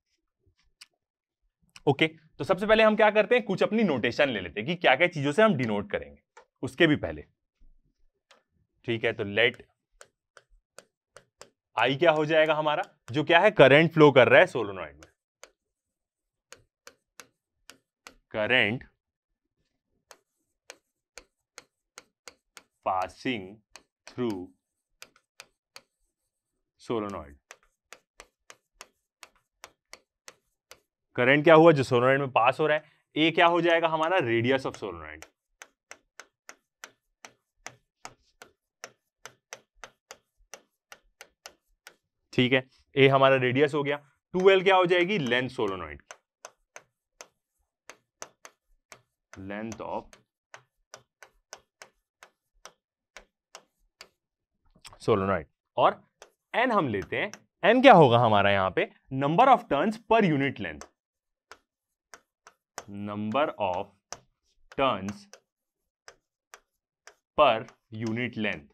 ओके, तो सबसे पहले हम क्या करते हैं, कुछ अपनी नोटेशन ले लेते हैं कि क्या क्या चीजों से हम डिनोट करेंगे, उसके भी पहले। ठीक है, तो लेट आई क्या हो जाएगा हमारा, जो क्या है, करंट फ्लो कर रहा है सोलोनॉइड में, current passing through solenoid. Current क्या हुआ, जो सोलोनॉइड में पास हो रहा है। ए क्या हो जाएगा हमारा, रेडियस ऑफ सोलोनॉइड। ठीक है, ए हमारा रेडियस हो गया। 2L क्या हो जाएगी, लेंथ सोलोनॉइड की, लेंथ ऑफ सोलोनॉइड। और N हम लेते हैं, N क्या होगा हमारा यहां पे, number of turns per unit length, number of turns per unit length.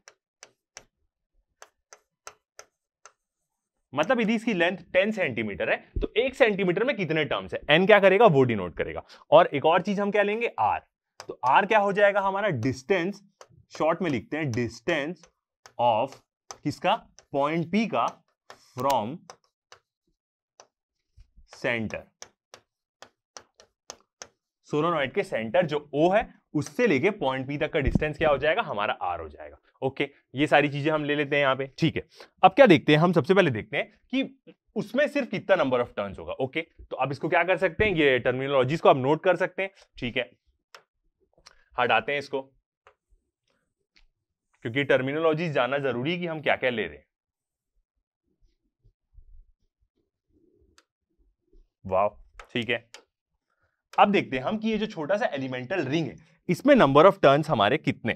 मतलब यदि इसकी लेंथ 10 सेंटीमीटर है, तो 1 सेंटीमीटर में कितने टर्म्स है, N क्या करेगा, वो डिनोट करेगा। और एक और चीज हम क्या लेंगे, R। तो R क्या हो जाएगा हमारा, डिस्टेंस, शॉर्ट में लिखते हैं डिस्टेंस ऑफ किसका, पॉइंट P का फ्रॉम सेंटर। सोलोनॉइड के सेंटर जो O है, उससे लेके पॉइंट P तक का डिस्टेंस क्या हो जाएगा, हमारा R हो जाएगा। ओके, ये सारी चीजें हम ले लेते हैं यहां पे। ठीक है, अब क्या देखते हैं हम, सबसे पहले देखते हैं कि उसमें सिर्फ कितना नंबर ऑफ टर्न्स होगा। ओके, तो अब इसको क्या कर सकते हैं, ये टर्मिनोलॉजीज को आप नोट कर सकते हैं। ठीक है, हटाते हैं इसको, क्योंकि टर्मिनोलॉजीज जानना जरूरी है कि हम क्या क्या ले रहे हैं। वाह, ठीक है, अब देखते हैं हम कि ये जो छोटा सा एलिमेंटल रिंग है, इसमें नंबर ऑफ टर्न्स हमारे कितने।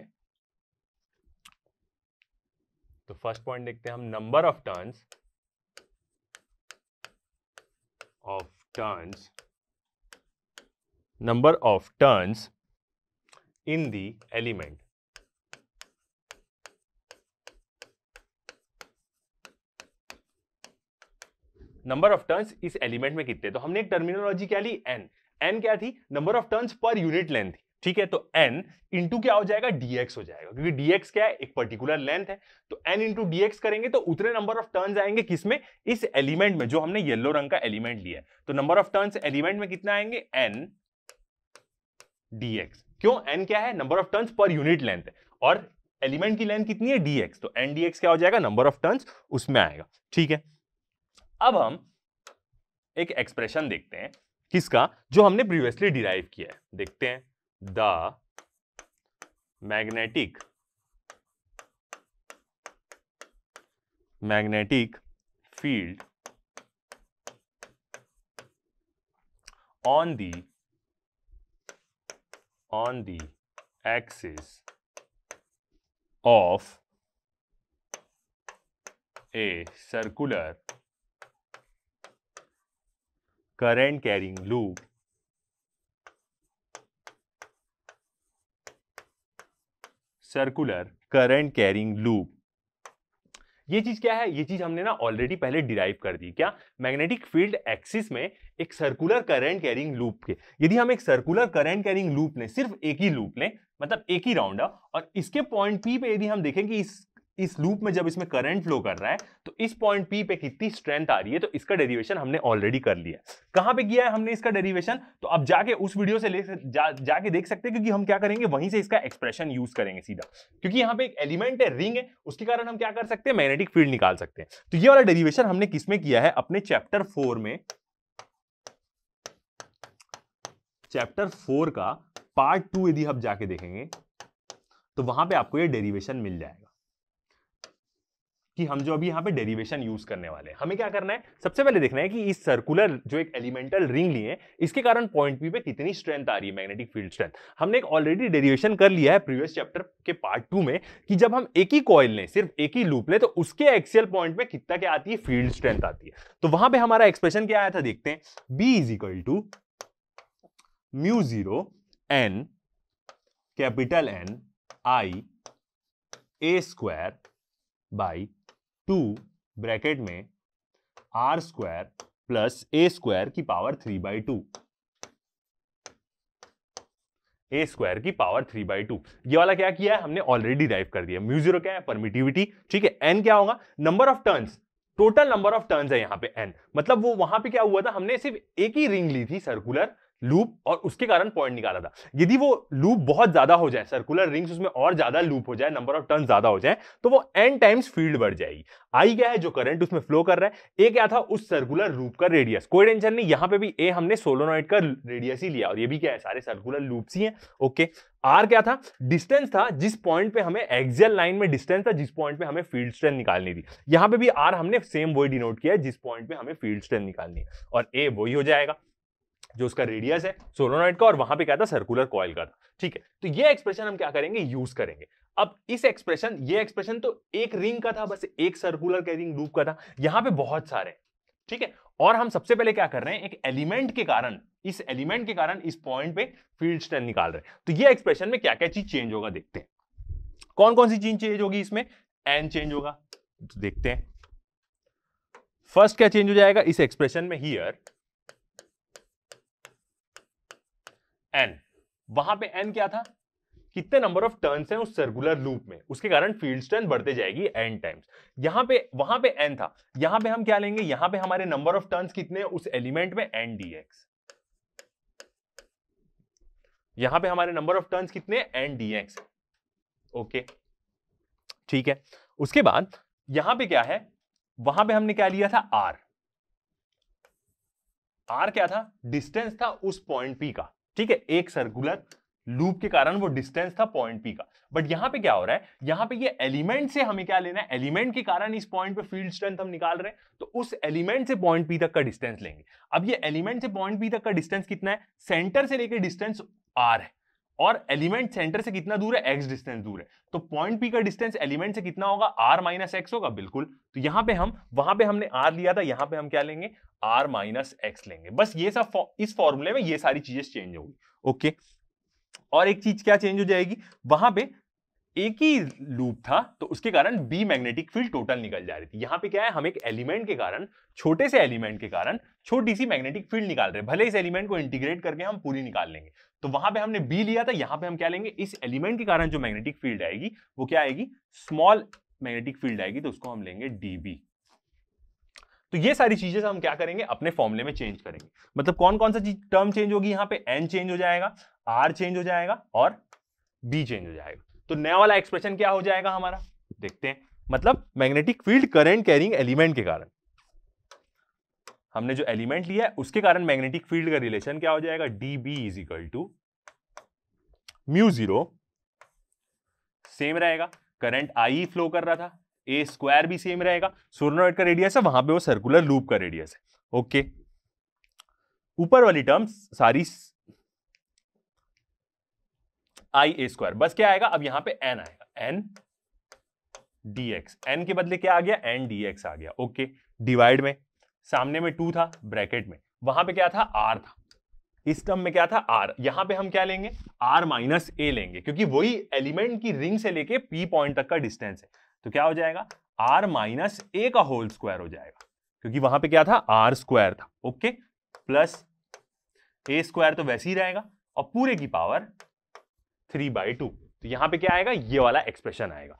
तो फर्स्ट पॉइंट देखते हैं हम, number of turns in the element. Number of turns इस एलिमेंट में कितने, तो हमने एक टर्मिनोलॉजी क्या ली, n क्या थी, number of turns per unit length थी। ठीक है, तो n इंटू क्या हो जाएगा, dx हो जाएगा, क्योंकि dx क्या है, एक पर्टिकुलर लेंथ है। तो n इंटू dx करेंगे तो उतने नंबर ऑफ टर्न्स आएंगे, किसमें, इस एलिमेंट में, जो हमने येलो रंग का एलिमेंट लिया है। तो नंबर ऑफ टर्न्स एलिमेंट में कितना आएंगे, n dx। क्यों? n क्या है? Number of turns per unit length है, और एलिमेंट की लेंथ कितनी है? dx, तो n dx क्या हो जाएगा? नंबर ऑफ टर्न्स उसमें आएगा। ठीक है, अब हम एक एक्सप्रेशन देखते हैं किसका, जो हमने प्रीवियसली डिराइव किया है। देखते हैं, the magnetic field on the axis of a circular current carrying loop ये चीज क्या है? ये चीज हमने ना ऑलरेडी पहले डिराइव कर दी। क्या? मैग्नेटिक फील्ड एक्सिस में एक सर्कुलर करंट कैरिंग लूप के, यदि हम एक सर्कुलर करंट कैरिंग लूप लें, सिर्फ एक ही लूप लें, मतलब एक ही राउंड, और इसके पॉइंट पी पे यदि हम देखें कि इस लूप में जब इसमें करंट फ्लो कर रहा है तो इस पॉइंट पी पे कितनी स्ट्रेंथ आ रही है, तो इसका डेरिवेशन हमने ऑलरेडी कर लिया है। कहां पे किया है हमने इसका डेरिवेशन? तो अब जाके उस वीडियो से जाके देख सकते हैं, क्योंकि हम क्या करेंगे, वहीं से इसका एक्सप्रेशन यूज करेंगे सीधा, क्योंकि यहां पे एक एलिमेंट है, रिंग है, उसके कारण हम क्या कर सकते हैं? मैग्नेटिक फील्ड निकाल सकते हैं। तो ये वाला डेरिवेशन हमने किसमें किया है? अपने चैप्टर 4 में, चैप्टर 4 का पार्ट 2 यदि आप जाके देखेंगे तो वहां पे आपको ये डेरिवेशन मिल जाएगा कि हम जो अभी यहां पे डेरिवेशन यूज करने वाले हैं। हमें क्या करना है? सबसे पहले देखना है कि इस सर्कुलर जो एक एलिमेंटल रिंग लिए, इसके कारण पॉइंट पी पे कितनी स्ट्रेंथ आ रही है, मैग्नेटिक फील्ड स्ट्रेंथ। हमने एक ऑलरेडी डेरिवेशन कर लिया है प्रीवियस चैप्टर के पार्ट 2 में, कि जब हम एक ही कॉइल लें, सिर्फ एक ही लूप लें, तो उसके एक्सियल पॉइंट पे कितना क्या आती है? फील्ड स्ट्रेंथ आती है। तो वहां पे हमारा एक्सप्रेशन क्या आया था, देखते हैं। B is equal to mu 0 n capital N I a square by 2 bracket में r square plus a square की पावर 3/2, a स्क्वायर की पावर 3/2। ये वाला क्या किया है हमने? ऑलरेडी डिराइव कर दिया। म्यू 0 क्या है? परमिटिविटी। ठीक है, n क्या होगा? Number of turns, total number of turns है यहां पे n, मतलब वो वहां पे क्या हुआ था, हमने सिर्फ एक ही रिंग ली थी, सर्कुलर लूप, और उसके कारण पॉइंट निकाला था। यदि वो लूप बहुत ज्यादा हो जाए, सर्कुलर रिंग्स उसमें और ज्यादा लूप हो जाए, नंबर ऑफ टर्न ज्यादा हो जाए, तो वो n टाइम्स फील्ड बढ़ जाएगी। आई क्या है? जो करंट उसमें फ्लो कर रहा है। ए क्या था? उस सर्कुलर लूप का रेडियस। कोई टेंशन नहीं, यहां पे भी ए हमने सोलोनॉइड का रेडियस ही लिया, और ये भी क्या है? सारे सर्कुलर लूप्स ही हैं। ओके, आर क्या था? डिस्टेंस था, जिस पॉइंट पे हमें एक्सियल लाइन में डिस्टेंस था, जिस पॉइंट पे हमें फील्ड स्ट्रेंथ निकालनी थी। यहां पे भी आर हमने सेम वही डिनोट किया है, जिस पॉइंट पे हमें फील्ड स्ट्रेंथ निकालनी है, और ए वही हो जाएगा जो उसका रेडियस है सोलोनॉइड का, और वहां पे क्या था? सर्कुलर कॉइल का था। ठीक है, तो ये एक्सप्रेशन हम क्या करेंगे? यूज करेंगे। अब इस एक्सप्रेशन, ये एक्सप्रेशन तो एक रिंग का था, बस एक सर्कुलर कैरिंग लूप का था, यहां पे बहुत सारे। ठीक है, और हम सबसे पहले क्या कर रहे हैं? एक एलिमेंट के कारण, इस एलिमेंट के कारण इस पॉइंट पे फील्ड स्ट्रेंथ निकाल रहे हैं। तो ये एक्सप्रेशन में क्या क्या चीज चेंज होगा देखते हैं। कौन कौन सी चीज चेंज होगी इसमें? एन चेंज होगा, तो देखते हैं। फर्स्ट क्या चेंज हो जाएगा इस एक्सप्रेशन में? हियर एन, वहां पे एन क्या था? कितने नंबर ऑफ टर्न्स हैं उस सर्कुलर लूप में, उसके कारण फील्ड स्ट्रेंथ बढ़ते जाएगी एन टाइम्स। यहां पे, वहां पे एन था, यहां पे हम क्या लेंगे? यहां पे हमारे नंबर ऑफ टर्न्स कितने हैं उस एलिमेंट में? N dx. यहां पे हमारे नंबर ऑफ टर्न्स कितने हैं? N dx. ओके, ठीक है। उसके बाद यहां पे क्या है? वहां पे हमने क्या लिया था? आर। आर क्या था? डिस्टेंस था उस पॉइंट पी का। ठीक है, एक सर्कुलर लूप के कारण वो डिस्टेंस था पॉइंट पी का। बट यहां पे क्या हो रहा है? यहां पे ये एलिमेंट से हमें क्या लेना है? एलिमेंट के कारण इस पॉइंट पे फील्ड स्ट्रेंथ हम निकाल रहे हैं, तो उस एलिमेंट से पॉइंट पी तक का डिस्टेंस लेंगे। अब ये एलिमेंट से पॉइंट पी तक का डिस्टेंस कितना है? सेंटर से लेकर डिस्टेंस आर है, और एलिमेंट सेंटर से कितना दूर है? एक्स डिस्टेंस दूर है। तो पॉइंट पी का डिस्टेंस एलिमेंट से कितना होगा? आर माइनस एक्स होगा, बिल्कुल। तो यहां पे हम, वहां पे हमने आर लिया था, यहां पे हम क्या लेंगे? आर माइनस एक्स लेंगे। बस ये सब इस फॉर्मूले में ये सारी चीजें चेंज होगी। ओके, और एक चीज क्या चेंज हो जाएगी? वहां पे एक ही लूप था, तो उसके कारण बी मैग्नेटिक फील्ड टोटल निकल जा रही थी। यहां पे क्या है? हम एक एलिमेंट के कारण, छोटे से एलिमेंट के कारण छोटी सी मैग्नेटिक फील्ड निकाल रहे हैं। भले इस एलिमेंट को इंटीग्रेट करके हम पूरी निकाल लेंगे। तो वहां पे हमने बी लिया था, यहां पे हम क्या लेंगे? इस एलिमेंट के कारण जो मैग्नेटिक फील्ड आएगी वो क्या आएगी? स्मॉल मैग्नेटिक फील्ड आएगी, तो उसको हम लेंगे डीबी। तो ये सारी चीजें हम क्या करेंगे, अपने फॉर्मूले में चेंज करेंगे। मतलब कौन कौन सा टर्म चेंज होगी, यहाँ पे n चेंज हो जाएगा, r चेंज हो जाएगा और b चेंज हो जाएगा। तो नया वाला एक्सप्रेशन क्या हो जाएगा हमारा, देखते हैं। मतलब magnetic field current carrying element के कारण, हमने जो एलिमेंट लिया है उसके कारण मैग्नेटिक फील्ड का रिलेशन क्या हो जाएगा, dB is equal to mu 0, same रहेगा, करंट I फ्लो कर रहा था, ए स्क्वायर भी सेम रहेगा, सोलेनोइड का रेडियस है, वहां पे वो सर्कुलर लूप का रेडियस है। ओके, ऊपर वाली टर्म्स सारी आई ए स्क्वायर, बस क्या आएगा अब यहां पे n आएगा, n dx, n के बदले क्या आ गया, n dx आ गया। ओके, डिवाइड में सामने में 2 था, ब्रैकेट में वहां पे क्या था, r था, इस टर्म में क्या था, r, यहां पे हम क्या लेंगे, r माइनस ए लेंगे, क्योंकि वही एलिमेंट की रिंग से लेके p पॉइंट तक का डिस्टेंस है। तो क्या हो जाएगा, r माइनस ए का होल स्क्वायर हो जाएगा, क्योंकि वहां पे क्या था, r स्क्वायर था। ओके, प्लस ए स्क्वायर तो वैसे ही रहेगा और पूरे की पावर 3/2। तो यहां पे क्या आएगा, ये वाला एक्सप्रेशन आएगा।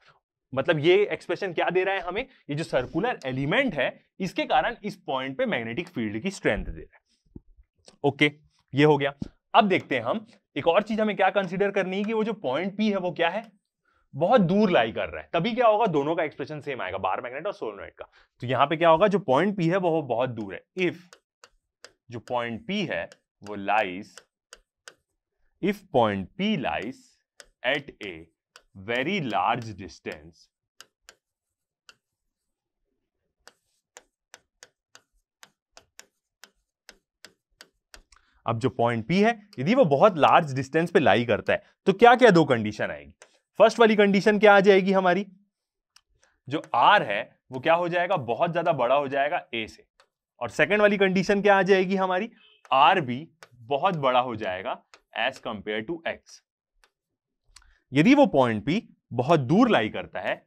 मतलब ये एक्सप्रेशन क्या दे रहा है हमें, ये जो सर्कुलर एलिमेंट है इसके कारण इस पॉइंट पे मैग्नेटिक फील्ड की स्ट्रेंथ दे रहा है। ओके, ये हो गया। अब देखते हैं हम, एक और चीज हमें क्या कंसीडर करनी है कि वो जो पॉइंट पी है वो क्या है, बहुत दूर लाई कर रहा है, तभी क्या होगा, दोनों का एक्सप्रेशन सेम आएगा, बार मैग्नेट और सोलेनोइड का। तो यहां पे क्या होगा, जो पॉइंट पी है वो बहुत दूर है। इफ जो पॉइंट पी है वो lies, if point P lies at a very large distance, अब जो पॉइंट P है यदि वो बहुत लार्ज डिस्टेंस पे लाई करता है तो क्या क्या दो कंडीशन आएगी। फर्स्ट वाली कंडीशन क्या आ जाएगी हमारी, जो R है वो क्या हो जाएगा, बहुत ज्यादा बड़ा हो जाएगा A से, और सेकंड वाली कंडीशन क्या आ जाएगी हमारी, R भी बहुत बड़ा हो जाएगा एज कंपेयर टू X। यदि वो पॉइंट P बहुत दूर लाई करता है,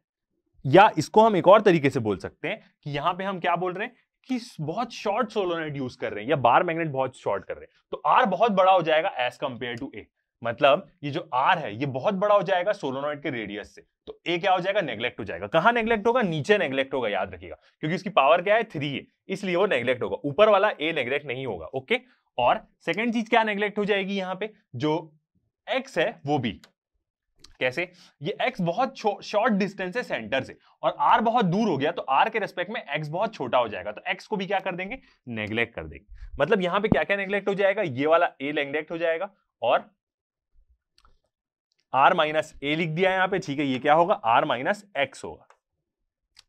या इसको हम एक और तरीके से बोल सकते हैं कि यहां पे हम क्या बोल रहे हैं कि बहुत शॉर्ट सोलोनॉइड यूज कर रहे हैं या बार मैग्नेट बहुत शॉर्ट कर रहे हैं, तो R बहुत बड़ा हो जाएगा एज कंपेयर टू ए। मतलब ये जो R है ये बहुत बड़ा हो जाएगा सोलोनॉइड के रेडियस से, तो A क्या हो जाएगा, नेग्लेक्ट हो जाएगा। कहां नेग्लेक्ट होगा, नीचे नेग्लेक्ट होगा, याद रखिएगा, क्योंकि उसकी पावर क्या है, 3 है, इसलिए वो नेग्लेक्ट होगा, ऊपर वाला A नेग्लेक्ट नहीं होगा। ओके, और सेकेंड चीज क्या नेग्लेक्ट हो जाएगी, यहां पे जो X है वो भी, कैसे, ये x बहुत शॉर्ट डिस्टेंस है सेंटर से और r बहुत दूर हो गया, तो r के रेस्पेक्ट में x बहुत छोटा हो जाएगा, तो x को भी क्या कर देंगे, नेग्लेक्ट कर देंगे। मतलब यहां पे क्या क्या नेग्लेक्ट हो जाएगा, ये वाला a नेग्लेक्ट हो जाएगा और r माइनस ए लिख दिया यहां पे, ठीक है, ये क्या होगा, r माइनस एक्स होगा,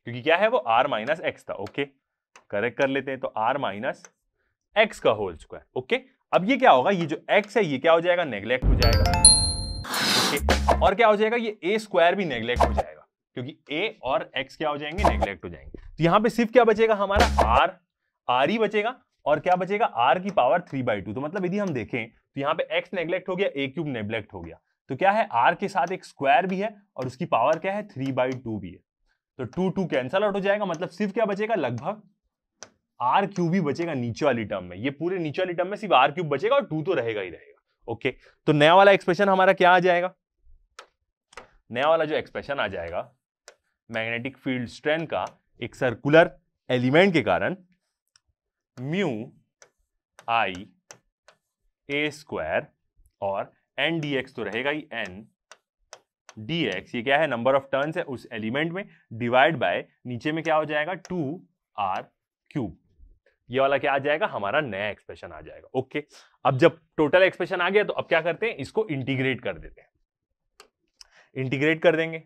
क्योंकि क्या है वो r माइनस एक्स था। ओके, करेक्ट कर लेते हैं, तो r माइनस एक्स का होल स्क्वायर। ओके, अब ये क्या होगा, ये जो x है ये क्या हो जाएगा, नेग्लेक्ट हो जाएगा। और क्या हो जाएगा, ये a स्क्वायर भी नेग्लेक्ट हो जाएगा, क्योंकि a और x क्या हो जाएंगे, नेग्लेक्ट हो जाएंगे। तो यहां पे सिर्फ क्या बचेगा हमारा, r ही बचेगा, और क्या बचेगा, r की पावर 3/2। तो मतलब यदि हम देखें तो यहां पे x नेग्लेक्ट हो गया, a क्यूब नेग्लेक्ट हो गया, तो क्या है, r के साथ एक स्क्वायर भी है और उसकी पावर क्या है, 3/2 भी है, तो 2 कैंसल आउट हो जाएगा। मतलब सिर्फ क्या बचेगा, लगभग r क्यूब ही बचेगा नीचे वाली टर्म में, ये पूरे नीचे वाली टर्म में सिर्फ r क्यूब बचेगा और 2 तो रहेगा ही रहेगा। ओके, तो नया वाला एक्सप्रेशन हमारा क्या आ जाएगा, नया वाला जो एक्सप्रेशन आ जाएगा मैग्नेटिक फील्ड स्ट्रेंथ का एक सर्कुलर एलिमेंट के कारण म्यू आई ए स्क्वायर और एन डी एक्स तो रहेगा ही, एन डी एक्स ये क्या है, नंबर ऑफ टर्न्स है उस एलिमेंट में, डिवाइड बाय नीचे में क्या हो जाएगा, 2r क्यूब। ये वाला क्या आ जाएगा, हमारा नया एक्सप्रेशन आ जाएगा। ओके, अब जब टोटल एक्सप्रेशन आ गया तो अब क्या करते हैं, इसको इंटीग्रेट कर देते हैं, इंटीग्रेट कर देंगे,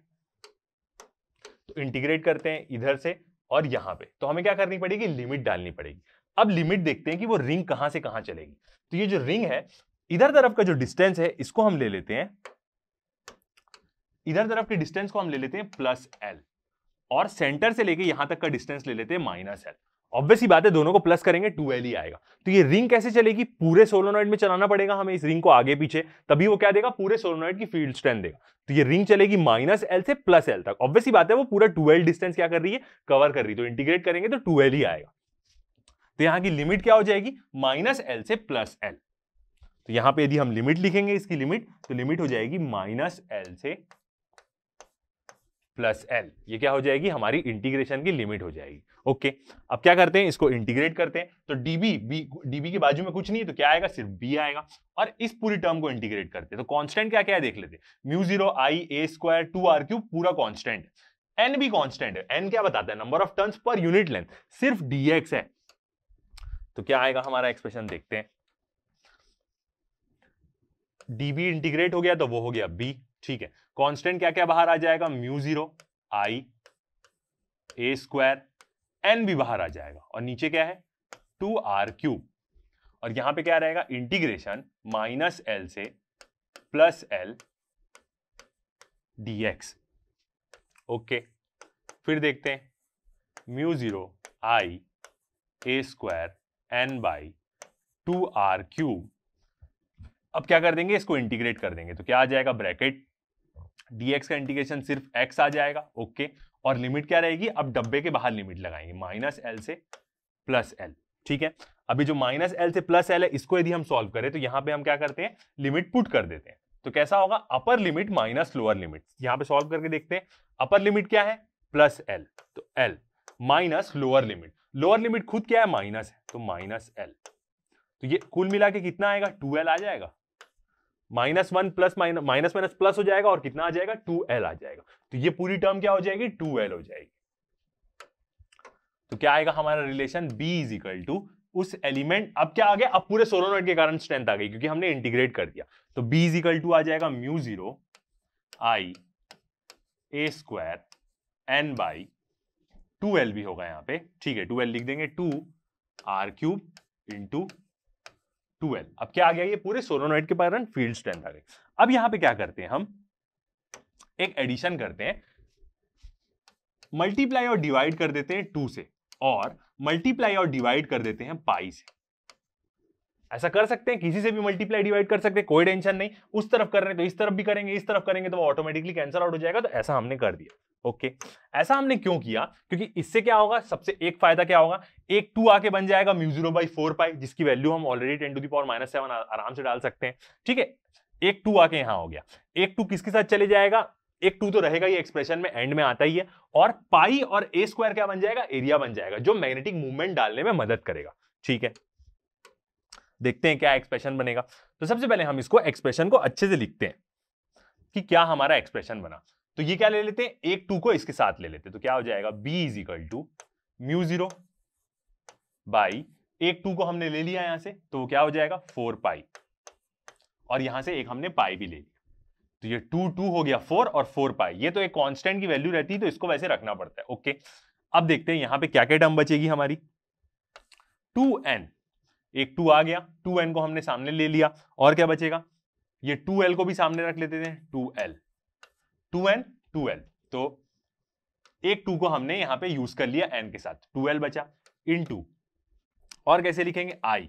तो इंटीग्रेट करते हैं इधर से और यहां पे, तो हमें क्या करनी पड़ेगी, लिमिट डालनी पड़ेगी। अब लिमिट देखते हैं कि वो रिंग कहां से कहां चलेगी। तो ये जो रिंग है, इधर तरफ का जो डिस्टेंस है इसको हम ले लेते हैं, इधर तरफ के डिस्टेंस को हम ले लेते हैं +l, और सेंटर से लेके यहां तक का डिस्टेंस ले लेते हैं -l। ऑब्वियस ही बात है, दोनों को प्लस करेंगे 2l ही आएगा। तो ये रिंग कैसे चलेगी, पूरे सोलोनॉइड में चलाना पड़ेगा हमें इस रिंग को आगे पीछे, तभी वो क्या देगा, पूरे सोलोनॉइड की फील्ड स्ट्रेंथ देगा। तो ये रिंग चलेगी -l से +l तक, ऑब्वियस ही बात है वो पूरा 2l डिस्टेंस क्या कर रही है, कवर कर रही है, तो इंटीग्रेट करेंगे तो 2l ही आएगा। तो यहां की लिमिट क्या हो जाएगी, -l से +l। तो यहां पे यदि हम लिमिट लिखेंगे इसकी लिमिट, तो लिमिट हो जाएगी -l से प्लस एल, ये क्या हो जाएगी हमारी इंटीग्रेशन की लिमिट हो जाएगी। ओके, अब क्या करते हैं, इसको इंटीग्रेट करते हैं। तो डीबी के बाजू में कुछ नहीं है तो क्या आएगा, सिर्फ बी आएगा। और इस पूरी टर्म को इंटीग्रेट करते हैं तो कांस्टेंट क्या क्या है देख लेते हैं। Mu 0 I a square 2r³ पूरा कांस्टेंट, एन भी कांस्टेंट है। एन क्या बताता है, number of turns per unit length, सिर्फ dx है। तो क्या आएगा हमारा एक्सप्रेशन, देखते हैं। db इंटीग्रेट हो गया तो वो हो गया b, ठीक है। कांस्टेंट क्या क्या बाहर आ जाएगा, mu 0 I a square, N भी बाहर आ जाएगा और नीचे क्या है 2r³। और यहां पे क्या रहेगा, इंटीग्रेशन -l से +l dx। ओके, फिर देखते हैं mu 0 I a square n by 2r³। अब क्या कर देंगे, इसको इंटीग्रेट कर देंगे तो क्या आ जाएगा, ब्रैकेट dx का इंटीग्रेशन सिर्फ x आ जाएगा। ओके, और लिमिट क्या रहेगी, अब डब्बे के बाहर लिमिट लगाएंगे -l से +l, ठीक है। अभी जो -l से +l है इसको यदि हम सॉल्व करें तो यहां पे हम क्या करते हैं, लिमिट पुट कर देते हैं। तो कैसा होगा, upper limit minus lower limit. यहां पे सॉल्व करके देखते हैं, अपर लिमिट क्या है +l, तो l माइनस लोअर लिमिट खुद क्या है, माइनस है तो -l। तो ये कुल मिला के कितना आएगा, 2l आ जाएगा। -1 प्लस माइनस प्लस हो जाएगा और कितना आ जाएगा, 2l आ जाएगा। तो ये पूरी टर्म क्या हो जाएगी, 2l हो जाएगी। तो क्या आएगा हमारा relation, b is equal to उस एलिमेंट, अब क्या आ गया, अब पूरे सोलोनॉइड के कारण स्ट्रेंथ आ गई क्योंकि हमने इंटीग्रेट कर दिया। तो b इज इक्वल टू आ जाएगा mu 0 I a square n by 2l भी होगा यहाँ पे, ठीक है। 2l लिख देंगे, 2r³ इंटू 2l। अब क्या आ गया, ये पूरे सोलोनॉइड के कारण फील्ड स्ट्रेंथ आ गई। अब यहां पे क्या करते हैं, हम एक एडिशन करते हैं, मल्टीप्लाई और डिवाइड कर देते हैं 2 से, और मल्टीप्लाई और डिवाइड कर देते हैं पाई से। ऐसा कर सकते हैं, किसी से भी मल्टीप्लाई डिवाइड कर सकते हैं, कोई टेंशन नहीं। उस तरफ कर रहे हैं तो इस तरफ भी करेंगे, इस तरफ करेंगे तो वो ऑटोमेटिकली कैंसिल आउट हो जाएगा। तो ऐसा हमने कर दिया। ओके, ऐसा हमने क्यों किया, क्योंकि इससे क्या होगा, सबसे एक फायदा क्या होगा, एक 2 आके बन जाएगा म्यू 0/4 पाई, जिसकी वैल्यू हम ऑलरेडी 10⁻⁻7 आराम से डाल सकते हैं, ठीक है। एक 2 आके यहां हो गया, एक 2 किसके साथ चले जाएगा, एक 2 तो रहेगा ये एक्सप्रेशन में, एंड में आता ही है। और पाई और ए स्क्वायर क्या बन जाएगा, एरिया बन जाएगा, जो मैग्नेटिक मूवमेंट डालने में मदद करेगा, ठीक है। देखते हैं क्या एक्सप्रेशन बनेगा। तो सबसे पहले हम इसको एक्सप्रेशन को अच्छे से लिखते हैं कि क्या हमारा एक्सप्रेशन बना। तो ये क्या ले लेते हैं, एक 2 को इसके साथ ले लेते हैं, तो क्या हो जाएगा, b is equal to mu 0 by, एक 2 को हमने ले लिया यहां से तो वो क्या हो जाएगा 4 पाई, और यहां से एक हमने पाई भी ले लिया, तो ये 2 हो गया 4 और 4 पाई। ये तो एक कांस्टेंट की वैल्यू रहती है तो इसको वैसे रखना पड़ता है। ओके, अब देखते हैं यहां पे क्या क्या टर्म बचेगी हमारी। 2n, एक 2 आ गया, 2n को हमने सामने ले लिया, और क्या बचेगा, ये 2l को भी सामने रख लेते थे, 2l 2n 2l, तो एक 2 को हमने यहां पे यूज कर लिया n के साथ, 2l बचा इनटू, और कैसे लिखेंगे i।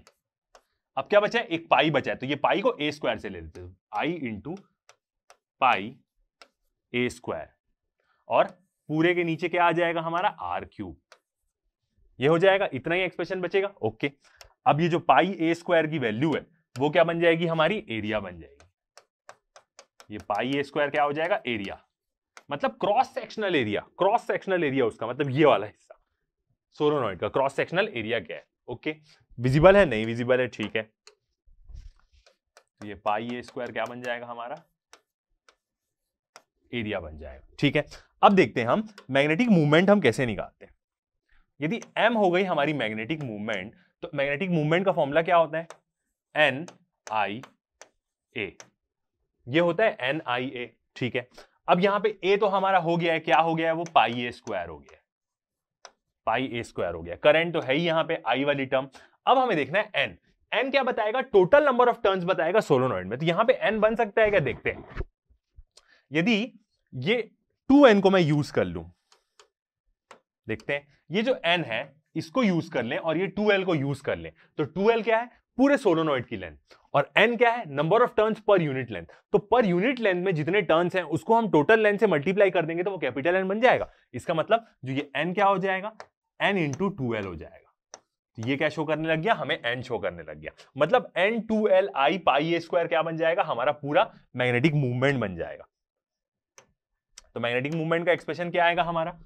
अब क्या बचा है, एक पाई बचा है, तो ये पाई को a स्क्वायर से ले लेते हैं, i into pi a square, और पूरे के नीचे क्या आ जाएगा हमारा r³। ये हो जाएगा, इतना ही एक्सप्रेशन बचेगा। ओके, अब ये जो पाई a स्क्वायर की वैल्यू है वो क्या बन जाएगी, हमारी एरिया बन जाएगी। ये पाई a स्क्वायर क्या हो जाएगा, एरिया, मतलब क्रॉस सेक्शनल एरिया उसका मतलब ये वाला हिस्सा सोलोनॉइड का क्रॉस सेक्शनल एरिया क्या है। ओके, विजिबल है, नहीं विजिबल है, ठीक है। तो ये पाई a स्क्वायर क्या बन जाएगा, हमारा एरिया बन जाएगा, ठीक है। अब देखते हैं हम मैग्नेटिक मूवमेंट हम कैसे निकालते हैं। यदि m हो गई हमारी मैग्नेटिक मूवमेंट, तो मैग्नेटिक मूवमेंट का फॉर्मूला क्या होता है, NIA, ये होता है NIA, ठीक है। अब यहां पे a तो हमारा हो गया है, क्या हो गया है, वो पाई a स्क्वायर हो गया, पाई a स्क्वायर हो गया। करंट तो है ही यहां पे आई वाली टर्म। अब हमें देखना है n क्या बताएगा, टोटल नंबर ऑफ टर्न्स बताएगा सोलोनॉइड में। तो यहां पे n बन सकता है क्या, देखते हैं। यदि ये 2n को मैं यूज कर लूं, देखते हैं, ये जो n है इसको यूज कर लें और ये 2l को यूज कर लें, तो 2l क्या है, पूरे सोलोनॉइड की लेंथ, और n क्या है, number of turns per unit length. तो पर यूनिट लेंथ में जितने टर्न्स हैं उसको हम टोटल लेंथ से मल्टीप्लाई कर देंगे तो वो कैपिटल N बन जाएगा। इसका मतलब जो ये n क्या हो जाएगा, n इंटू 2l हो जाएगा। तो ये क्या शो करने लग गया, हमें n शो करने लग गया, मतलब n 2l i pi a square क्या बन जाएगा, हमारा पूरा मैग्नेटिक मूवमेंट बन जाएगा। तो मैग्नेटिक मूवमेंट का एक्सप्रेशन क्या आएगा हमारा,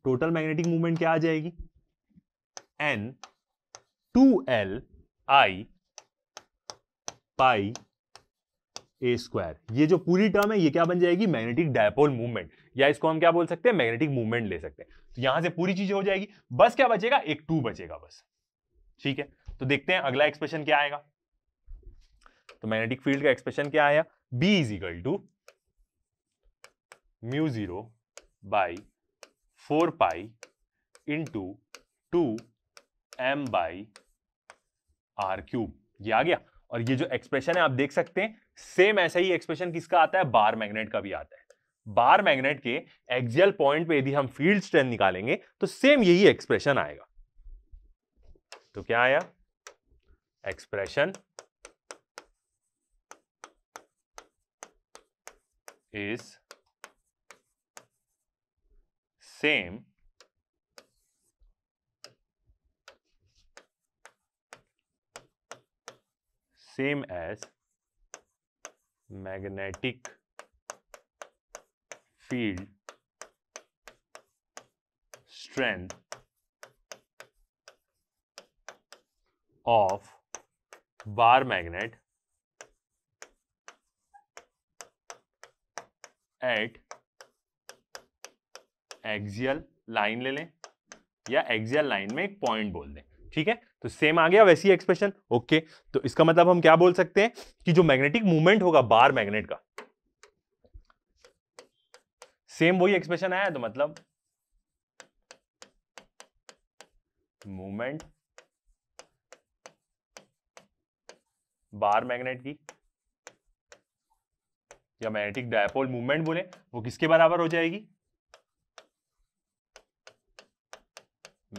टोटल मैग्नेटिक मूवमेंट क्या आ जाएगी, N 2L I pi A square. ये जो पूरी टर्म है ये क्या बन जाएगी, मैग्नेटिक डायपोल मूवमेंट, या इसको हम क्या बोल सकते हैं, मैग्नेटिक मूवमेंट ले सकते हैं। तो यहां से पूरी चीजें हो जाएगी, बस क्या बचेगा, एक 2 बचेगा बस। ठीक है, तो देखते हैं अगला एक्सप्रेशन क्या आएगा। तो मैग्नेटिक फील्ड का एक्सप्रेशन क्या आया, B is equal to mu 0 by 4 pi into 2m by r cube. ये आ गया। और ये जो एक्सप्रेशन है आप देख सकते हैं, सेम ऐसा ही एक्सप्रेशन किसका आता है, बार मैग्नेट का भी आता है। बार मैग्नेट के एक्सियल पॉइंट पे यदि हम फील्ड स्ट्रेंथ निकालेंगे तो सेम यही एक्सप्रेशन आएगा। तो क्या आया, expression is same as magnetic field strength of bar magnet at axial line ले लें या एक्सियल लाइन में एक पॉइंट बोल दें। ठीक है, तो सेम आ गया वैसी एक्सप्रेशन। ओके, तो इसका मतलब हम क्या बोल सकते हैं कि जो मैग्नेटिक मूवमेंट होगा बार मैग्नेट का, सेम वही एक्सप्रेशन आया। तो मतलब मूवमेंट बार मैग्नेट की या मैग्नेटिक डायपोल मूवमेंट बोले, वो किसके बराबर हो जाएगी,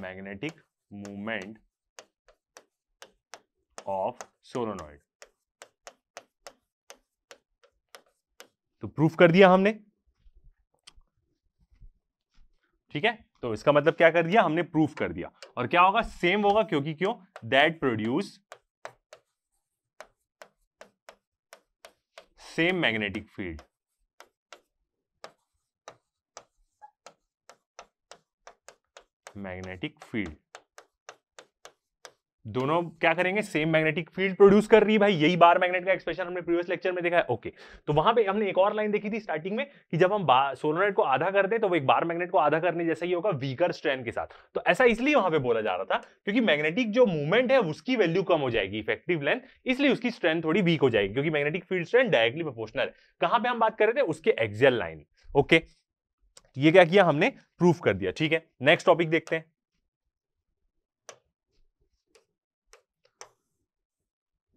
मैग्नेटिक मूवमेंट ऑफ सोलेनॉइड। तो प्रूफ कर दिया हमने। ठीक है, तो इसका मतलब क्या कर दिया हमने, प्रूफ कर दिया। और क्या होगा, सेम होगा, क्योंकि क्यों, that produce same magnetic field. Magnetic field दोनों क्या करेंगे, सेम मैग्नेटिक फील्ड प्रोड्यूस कर रही है भाई। यही बार मैग्नेट का एक्सप्रेशन हमने प्रीवियस लेक्चर में देखा है। ओके, तो वहां पे हमने एक और लाइन देखी थी स्टार्टिंग में कि जब हम सोलेनॉइड को आधा कर दें तो वो एक बार मैग्नेट को आधा करने जैसा ही होगा, वीकर स्ट्रेंथ के साथ। तो ऐसा इसलिए वहां पे बोला जा रहा था क्योंकि मैग्नेटिक जो मूवमेंट है उसकी वैल्यू कम हो जाएगी, इफेक्टिव लेंथ, इसलिए उसकी स्ट्रेंथ थोड़ी वीक हो जाएगी, क्योंकि magnetic field strength directly proportional है। कहां पे हम बात कर रहे थे, उसके एक्सियल लाइन। ओके, ये क्या किया हमने, प्रूफ कर दिया। ठीक है, नेक्स्ट टॉपिक देखते हैं।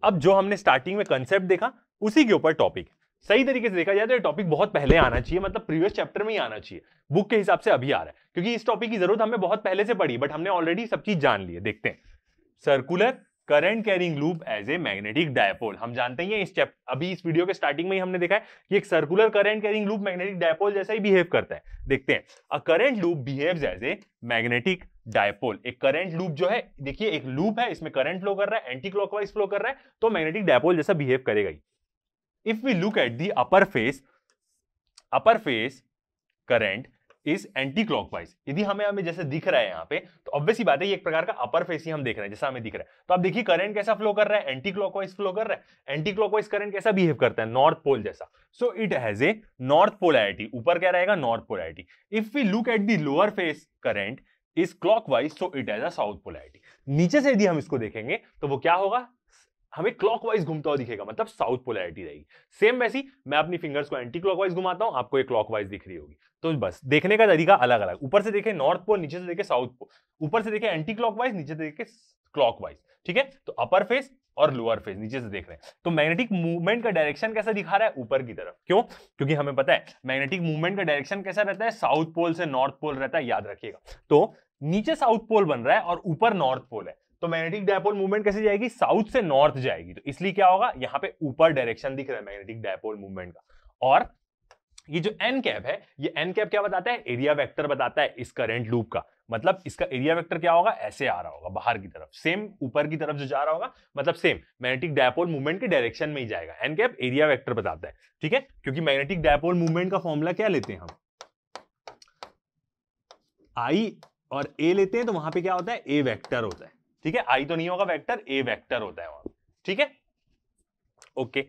अब जो हमने स्टार्टिंग में कंसेप्ट देखा उसी के ऊपर टॉपिक, सही तरीके से देखा जाए तो ये टॉपिक बहुत पहले आना चाहिए, मतलब प्रीवियस चैप्टर में ही आना चाहिए। बुक के हिसाब से अभी आ रहा है क्योंकि इस टॉपिक की जरूरत हमें बहुत पहले से पड़ी, बट हमने ऑलरेडी सब चीज जान ली है। देखते हैं, circular current carrying loop as a magnetic dipole. हम जानते हैं इस अभी इस वीडियो के स्टार्टिंग में ही हमने देखा है कि एक circular current carrying loop magnetic dipole जैसा ही बिहेव करता है। देखते हैं, a current loop behaves as a magnetic dipole. एक करंट लूप जो है, देखिए एक लूप है, इसमें करंट फ्लो कर रहा है, एंटी क्लॉकवाइज फ्लो कर रहा है, तो मैग्नेटिक डायपोल जैसा बिहेव करेगा ही। If we look at the upper face current is anti clockwise. यदि हमें जैसे दिख रहा है यहाँ पे, तो ऑब्वियस ही बात है ये एक प्रकार का अपर फेस ही हम देख रहे हैं, जैसा हमें दिख रहा है। तो आप देखिए करंट कैसा फ्लो कर रहा है, एंटी क्लॉकवाइज फ्लो कर रहा है। एंटी क्लॉकवाइज करंट कैसा बिहेव करता है, नॉर्थ पोल जैसा। So it has a north polarity, ऊपर क्या रहेगा, north polarity. If we look at the lower face current is clockwise, so it has a south polarity. नीचे से यदि हम इसको देखेंगे तो वो क्या होगा, हमें क्लॉकवाइज घूमता हुआ दिखेगा, मतलब साउथ पोलैरिटी रहेगी। सेम वैसी मैं अपनी फिंगर्स को एंटी क्लॉकवाइज घुमाता हूं, आपको ये क्लॉकवाइज दिख रही होगी। तो बस देखने का तरीका अलग अलग, ऊपर से देखे नॉर्थ पोल, नीचे से देखे साउथ पोल, ऊपर से देखे एंटी क्लॉकवाइज, नीचे से देखे क्लॉकवाइज। ठीक है, तो अपर फेस और लोअर फेस नीचे से देख रहे हैं। तो मैग्नेटिक मूवमेंट का डायरेक्शन कैसा दिखा रहा है, ऊपर की तरफ। क्यों, क्योंकि हमें पता है मैग्नेटिक मूवमेंट का डायरेक्शन कैसा रहता है, साउथ पोल से नॉर्थ पोल रहता है, याद रखिएगा। तो नीचे साउथ पोल बन रहा है और ऊपर नॉर्थ पोल है, तो मैग्नेटिक डायपोल मूवमेंट कैसे जाएगी, साउथ से नॉर्थ जाएगी। तो इसलिए क्या होगा, यहां पे ऊपर डायरेक्शन दिख रहा है मैग्नेटिक डायपोल मूवमेंट का। और ये जो एन कैप है, ये एन कैप क्या बताता है, एरिया वेक्टर बताता है इस करंट लूप का। मतलब इसका एरिया वेक्टर क्या होगा, ऐसे आ रहा होगा बाहर की तरफ, सेम ऊपर की तरफ जो जा रहा होगा, मतलब सेम मैग्नेटिक डायपोल मूवमेंट के डायरेक्शन में ही जाएगा। एन कैप एरिया वेक्टर बताता है। ठीक है, क्योंकि मैग्नेटिक डायपोल मूवमेंट का फॉर्मूला क्या लेते हैं हम, आई और ए लेते हैं तो वहां पे क्या होता है, ए वेक्टर होता है, ठीक है। आई तो नहीं होगा वेक्टर, ए वेक्टर होता है वहां, ठीक है। ओके,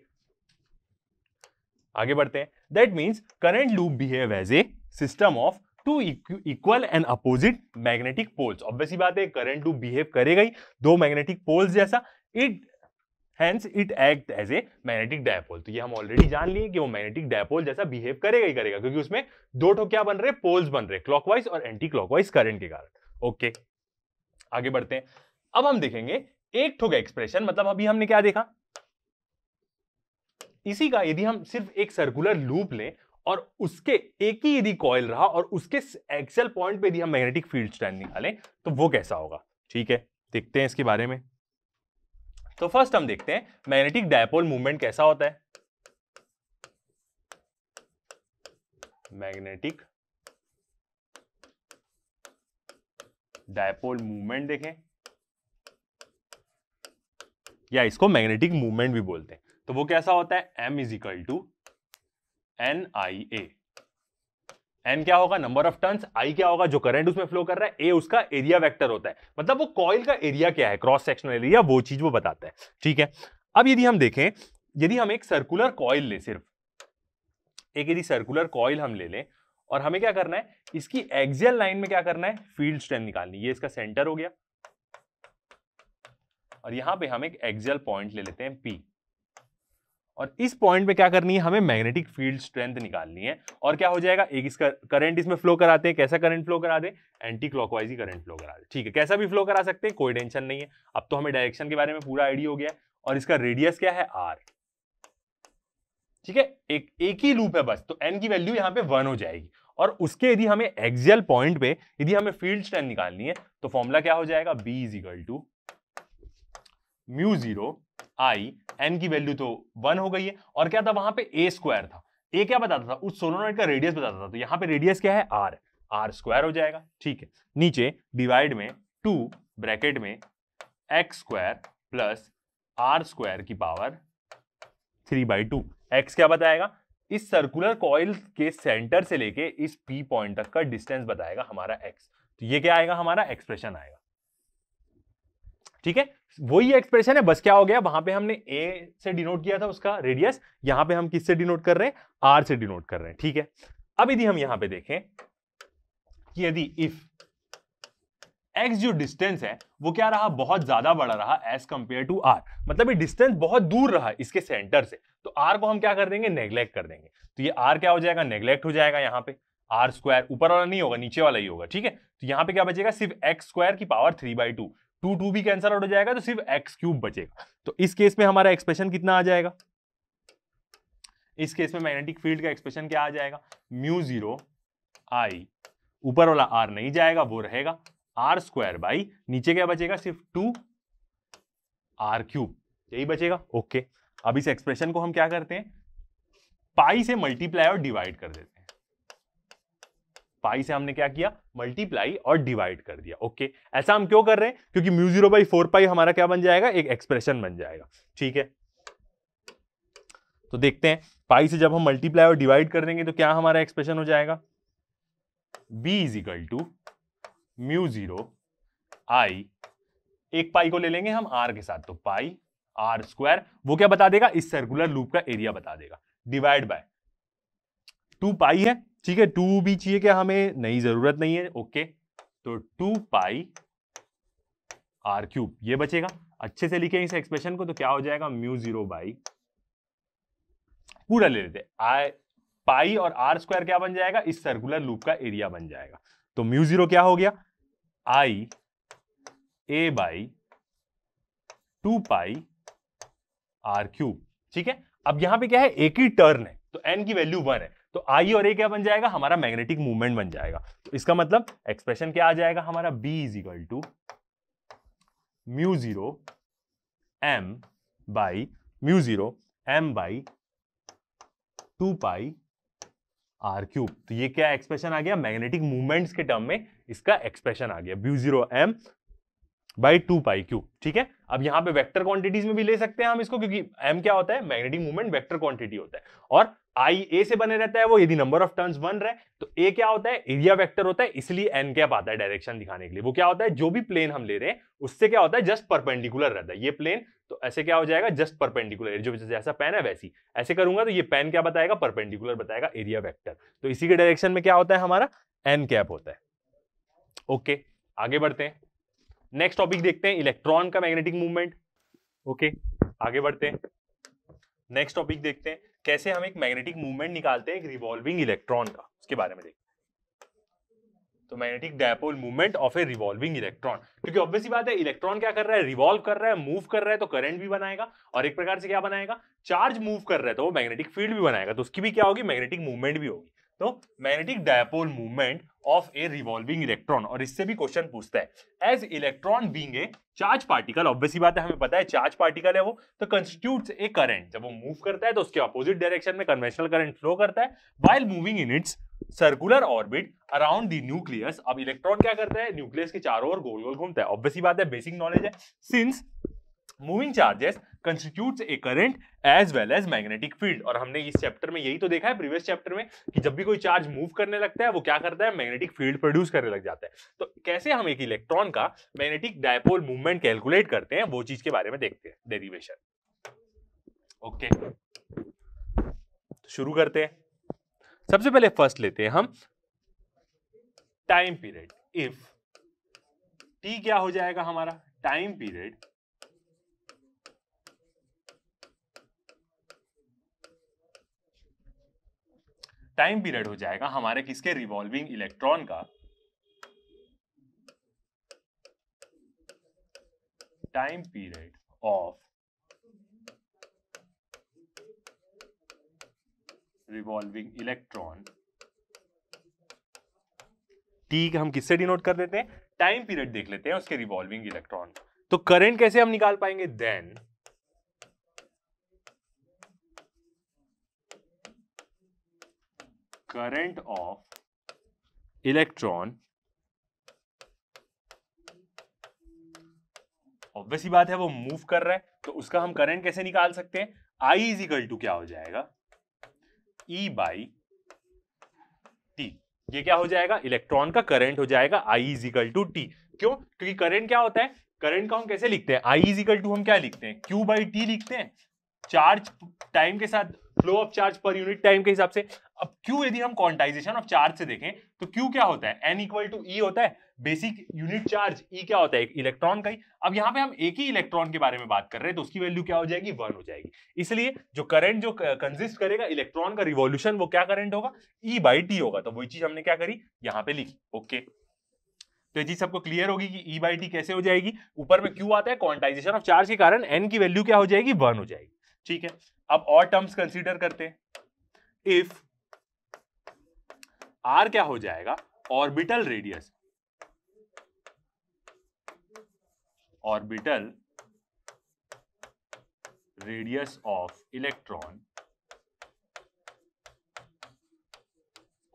आगे बढ़ते हैं। That means current loop behave as a system of two equal and opposite magnetic poles. Obviously बात है, करंट लूप बिहेव करेगा ही दो मैग्नेटिक पोल्स जैसा, it hence it act as a magnetic dipole. तो ये हम ऑलरेडी जान लिए कि वो मैग्नेटिक डायपोल जैसा बिहेव करेगा ही करेगा, क्योंकि उसमें दो ठो क्या बन रहे, पोल्स बन रहे, क्लॉकवाइज और एंटी क्लॉकवाइज करंट के कारण। ओके, आगे बढ़ते हैं। अब हम देखेंगे एक ठो का एक्सप्रेशन, मतलब अभी हमने क्या देखा, इसी का यदि हम सिर्फ एक सर्कुलर लूप लें और उसके एक ही यदि कॉइल रहा और उसके एक्सेल पॉइंट पे यदि हम मैग्नेटिक फील्ड स्ट्रेंथ निकालें तो वो कैसा होगा, ठीक है। देखते हैं इसके बारे में। तो फर्स्ट हम देखते हैं मैग्नेटिक डायपोल मूवमेंट कैसा होता है। मैग्नेटिक डायपोल मूवमेंट देखें, या इसको मैग्नेटिक मूवमेंट भी बोलते हैं। तो वो कैसा होता है, m is equal to N I A. N क्या होगा, नंबर ऑफ टर्न्स, आई क्या होगा, जो करंट उसमें फ्लो कर रहा है, ए उसका एरिया वेक्टर होता है, मतलब वो कॉइल का एरिया क्या है, क्रॉस सेक्शनल एरिया, वो चीज वो बताता है, ठीक है। अब यदि हम देखें, यदि हम एक सर्कुलर कॉइल ले, सिर्फ एक यदि सर्कुलर कॉइल हम ले लें और हमें क्या करना है, इसकी एक्सियल लाइन में क्या करना है, फील्ड स्ट्रेंथ निकालनी। ये इसका सेंटर हो गया और यहां पे हम एक एक्सियल पॉइंट ले लेते हैं P, और इस पॉइंट पे क्या करनी है, हमें मैग्नेटिक फील्ड स्ट्रेंथ निकालनी है। और क्या हो जाएगा, एक इसका करंट इसमें फ्लो कराते हैं, कैसा करंट फ्लो करा दे, एंटी क्लॉकवाइज ही करंट फ्लो करा दे, ठीक है। कैसा भी फ्लो करा सकते हैं, कोई टेंशन नहीं है। अब तो हमें डायरेक्शन के बारे में पूरा आइडिया हो गया है, और इसका रेडियस क्या है, R, ठीक है। एक ही लूप है बस, तो n की वैल्यू यहाँ पे 1 हो जाएगी। और उसके यदि हमें एक्सियल पॉइंट पे यदि हमें फील्ड स्ट्रेंथ निकालनी है तो फॉर्मूला क्या हो जाएगा, B is equal to mu 0 I, N की वैल्यू तो 1 हो गई है, और क्या था वहां पे a स्क्वायर था, a क्या बताता था, उस सोलोनॉइड का रेडियस बताता था, तो यहां पे रेडियस क्या है, r स्क्वायर हो जाएगा, ठीक है। नीचे डिवाइड में 2 ब्रैकेट में x square plus r square की पावर 3/2। x क्या बताएगा, इस सर्कुलर कॉइल के सेंटर से लेके इस P पॉइंट तक का डिस्टेंस बताएगा हमारा x। तो ये क्या आएगा, हमारा एक्सप्रेशन आएगा, ठीक है। वही एक्सप्रेशन है, बस क्या हो गया, वहां पे हमने a से डिनोट किया था उसका रेडियस, यहां पे हम किससे डिनोट कर रहे हैं, r से डिनोट कर रहे हैं, ठीक है। अब यदि हम यहां पे देखें कि यदि इफ x जो डिस्टेंस है वो क्या रहा, बहुत ज्यादा बड़ा रहा एज कंपेयर टू r, मतलब ये डिस्टेंस बहुत दूर रहा इसके सेंटर से, तो r को हम क्या कर देंगे, नेग्लेक्ट कर देंगे। तो ये r क्या हो जाएगा, नेग्लेक्ट हो जाएगा, यहाँ पे r स्क्वायर ऊपर वाला नहीं होगा, नीचे वाला ही होगा, ठीक है। तो यहाँ पे क्या बचेगा, सिर्फ x स्क्वायर की पावर 3/2, 2 भी कैंसिल आउट हो जाएगा, तो सिर्फ x क्यूब बचेगा। तो इस केस में हमारा एक्सप्रेशन कितना आ जाएगा, इस केस में मैग्नेटिक फील्ड का एक्सप्रेशन क्या आ जाएगा, म्यू 0 आई, ऊपर वाला r नहीं जाएगा, वो रहेगा r स्क्वायर बाई, नीचे क्या बचेगा, सिर्फ 2 r क्यूब, यही बचेगा। ओके, अब इस एक्सप्रेशन को हम क्या करते हैं, पाई से मल्टीप्लाई और डिवाइड कर देते हैं। पाई से हमने क्या किया, मल्टीप्लाई और डिवाइड कर दिया। ओके, ऐसा हम क्यों कर रहे हैं, क्योंकि म्यू 0/4 पाई हमारा क्या बन जाएगा, एक एक्सप्रेशन बन जाएगा, ठीक है। तो देखते हैं, पाई से जब हम मल्टीप्लाई और डिवाइड कर देंगे तो क्या हमारा एक्सप्रेशन हो जाएगा, b is equal to mu 0 I, एक पाई को ले लेंगे हम r के साथ, तो पाई r स्क्वायर, वो क्या बता देगा, इस सर्कुलर लूप का एरिया बता देगा, डिवाइड बाय 2 पाई है, ठीक है। 2 भी चाहिए क्या हमें, नहीं, जरूरत नहीं है, ओके। तो 2 पाई r क्यूब, ये बचेगा। अच्छे से लिखे इस एक्सप्रेशन को, तो क्या हो जाएगा, म्यू 0 बाई, पूरा ले लेते हैं, पाई और r स्क्वायर क्या बन जाएगा, इस सर्कुलर लूप का एरिया बन जाएगा। तो म्यू 0 क्या हो गया, आई a by 2 pi r cube, ठीक है। अब यहां पे क्या है, एक ही टर्न है, तो n की वैल्यू 1 है, तो I और A क्या बन जाएगा, हमारा मैग्नेटिक मूवमेंट बन जाएगा। तो इसका मतलब एक्सप्रेशन क्या आ जाएगा हमारा, B is equal to mu 0 m by mu 0 m by 2 pi r cube. तो ये क्या एक्सप्रेशन आ गया, मैग्नेटिक मूवमेंट्स के टर्म में इसका एक्सप्रेशन आ गया, mu 0 m by 2 pi cube, ठीक है। अब यहां पे वेक्टर क्वांटिटीज में भी ले सकते हैं हम इसको, क्योंकि m क्या होता है, मैग्नेटिक मूवमेंट वेक्टर क्वांटिटी होता है, और आई ए से बने रहता है वो, यदि नंबर ऑफ टर्न्स बन रहा है तो ए क्या होता है, एरिया वेक्टर होता है, इसलिए एन कैप आता है डायरेक्शन दिखाने के लिए। वो क्या होता है, जो भी प्लेन हम ले रहे हैं उससे क्या होता है, जस्ट परपेंडिकुलर रहता है। ये प्लेन तो ऐसे क्या हो जाएगा, जस्ट परपेंडिकुलर, जो जैसा पेन है वैसी ऐसे करूंगा तो ये पेन क्या बताएगा, परपेंडिकुलर बताएगा एरिया वेक्टर। तो इसी के डायरेक्शन में क्या होता है हमारा, एन कैप होता है। ओके, आगे बढ़ते हैं, नेक्स्ट टॉपिक देखते हैं, इलेक्ट्रॉन का मैग्नेटिक मूवमेंट। ओके, आगे बढ़ते हैं, नेक्स्ट टॉपिक देखते हैं कैसे हम एक मैग्नेटिक मूवमेंट निकालते हैं एक रिवॉल्विंग इलेक्ट्रॉन का, उसके बारे में देखते हैं। तो magnetic dipole movement of a revolving electron, क्योंकि ऑब्वियसली बात है इलेक्ट्रॉन क्या कर रहा है, रिवॉल्व कर रहा है, मूव कर रहा है, तो करंट भी बनाएगा, और एक प्रकार से क्या बनाएगा, चार्ज मूव कर रहा है तो वो मैग्नेटिक फील्ड भी बनाएगा, तो उसकी भी क्या होगी, मैग्नेटिक मूवमेंट भी होगी। तो magnetic dipole movement of a revolving electron, और इससे भी क्वेश्चन पूछता है, as electron being a charge particle, obviously बात है हमें पता है चार्ज पार्टिकल है वो, तो कंस्टिट्यूट्स ए करंट, जब वो मूव करता है तो उसके अपोजिट डायरेक्शन में कन्वेंशनल करंट फ्लो करता है, while moving in its circular orbit around the nucleus. अब इलेक्ट्रॉन क्या करता है, न्यूक्लियस के चारों ओर गोल गोल घूमता है, ऑब्वियसली बात है बेसिक नॉलेज है, since moving charges constitutes a current as well as magnetic field. और हमने इस चैप्टर में यही तो देखा है प्रीवियस चैप्टर में कि जब भी कोई चार्ज मूव करने लगता है वो क्या करता है, मैग्नेटिक फील्ड प्रोड्यूस करने लग जाता है। तो कैसे हम एक इलेक्ट्रॉन का मैग्नेटिक डायपोल मूवमेंट कैलकुलेट करते हैं वो चीज के बारे में देखते हैं, डेरिवेशन। ओके, शुरू करते हैं। सबसे पहले फर्स्ट लेते हैं हम टाइम पीरियड। इफ टी क्या हो जाएगा हमारा, टाइम पीरियड हो जाएगा हमारे किसके, रिवॉल्विंग इलेक्ट्रॉन का, time period of revolving electron. T हम किससे डिनोट कर देते हैं, टाइम पीरियड देख लेते हैं उसके रिवॉल्विंग इलेक्ट्रॉन। तो करंट कैसे हम निकाल पाएंगे, then current of electron, obviously बात है वो मूव कर रहा है तो उसका हम करंट कैसे निकाल सकते हैं, I इज इक्वल टू क्या हो जाएगा, E बाई टी। ये क्या हो जाएगा, इलेक्ट्रॉन का करंट हो जाएगा I is equal to T. क्यों, क्योंकि करंट क्या होता है, करंट को हम कैसे लिखते हैं, I इज इक्वल टू हम क्या लिखते हैं, Q बाई टी लिखते हैं, चार्ज टाइम के साथ, flow of charge per unit time के हिसाब से। अब Q यदि हम क्वांटाइजेशन ऑफ चार्ज से देखें तो Q क्या होता है, N इक्वल टू E होता है, बेसिक यूनिट चार्ज, E क्या होता है, एक इलेक्ट्रॉन का ही। अब यहाँ पे हम एक ही इलेक्ट्रॉन के बारे में बात कर रहे हैं तो उसकी वैल्यू क्या हो जाएगी, 1 हो जाएगी। इसलिए जो करंट जो कंसिस्ट करेगा इलेक्ट्रॉन का रिवॉल्यूशन, वो क्या करंट होगा, E बाई टी होगा। तो वही चीज हमने क्या करी, यहाँ पे लिखी। ओके, तो ये चीज सबको क्लियर होगी कि E बाई टी कैसे हो जाएगी, ऊपर में Q आता है, क्वांटाइजेशन ऑफ चार्ज के कारण N की वैल्यू क्या हो जाएगी, 1 हो जाएगी। ठीक है, अब और टर्म्स कंसीडर करते हैं। इफ R क्या हो जाएगा, orbital radius, orbital radius of electron.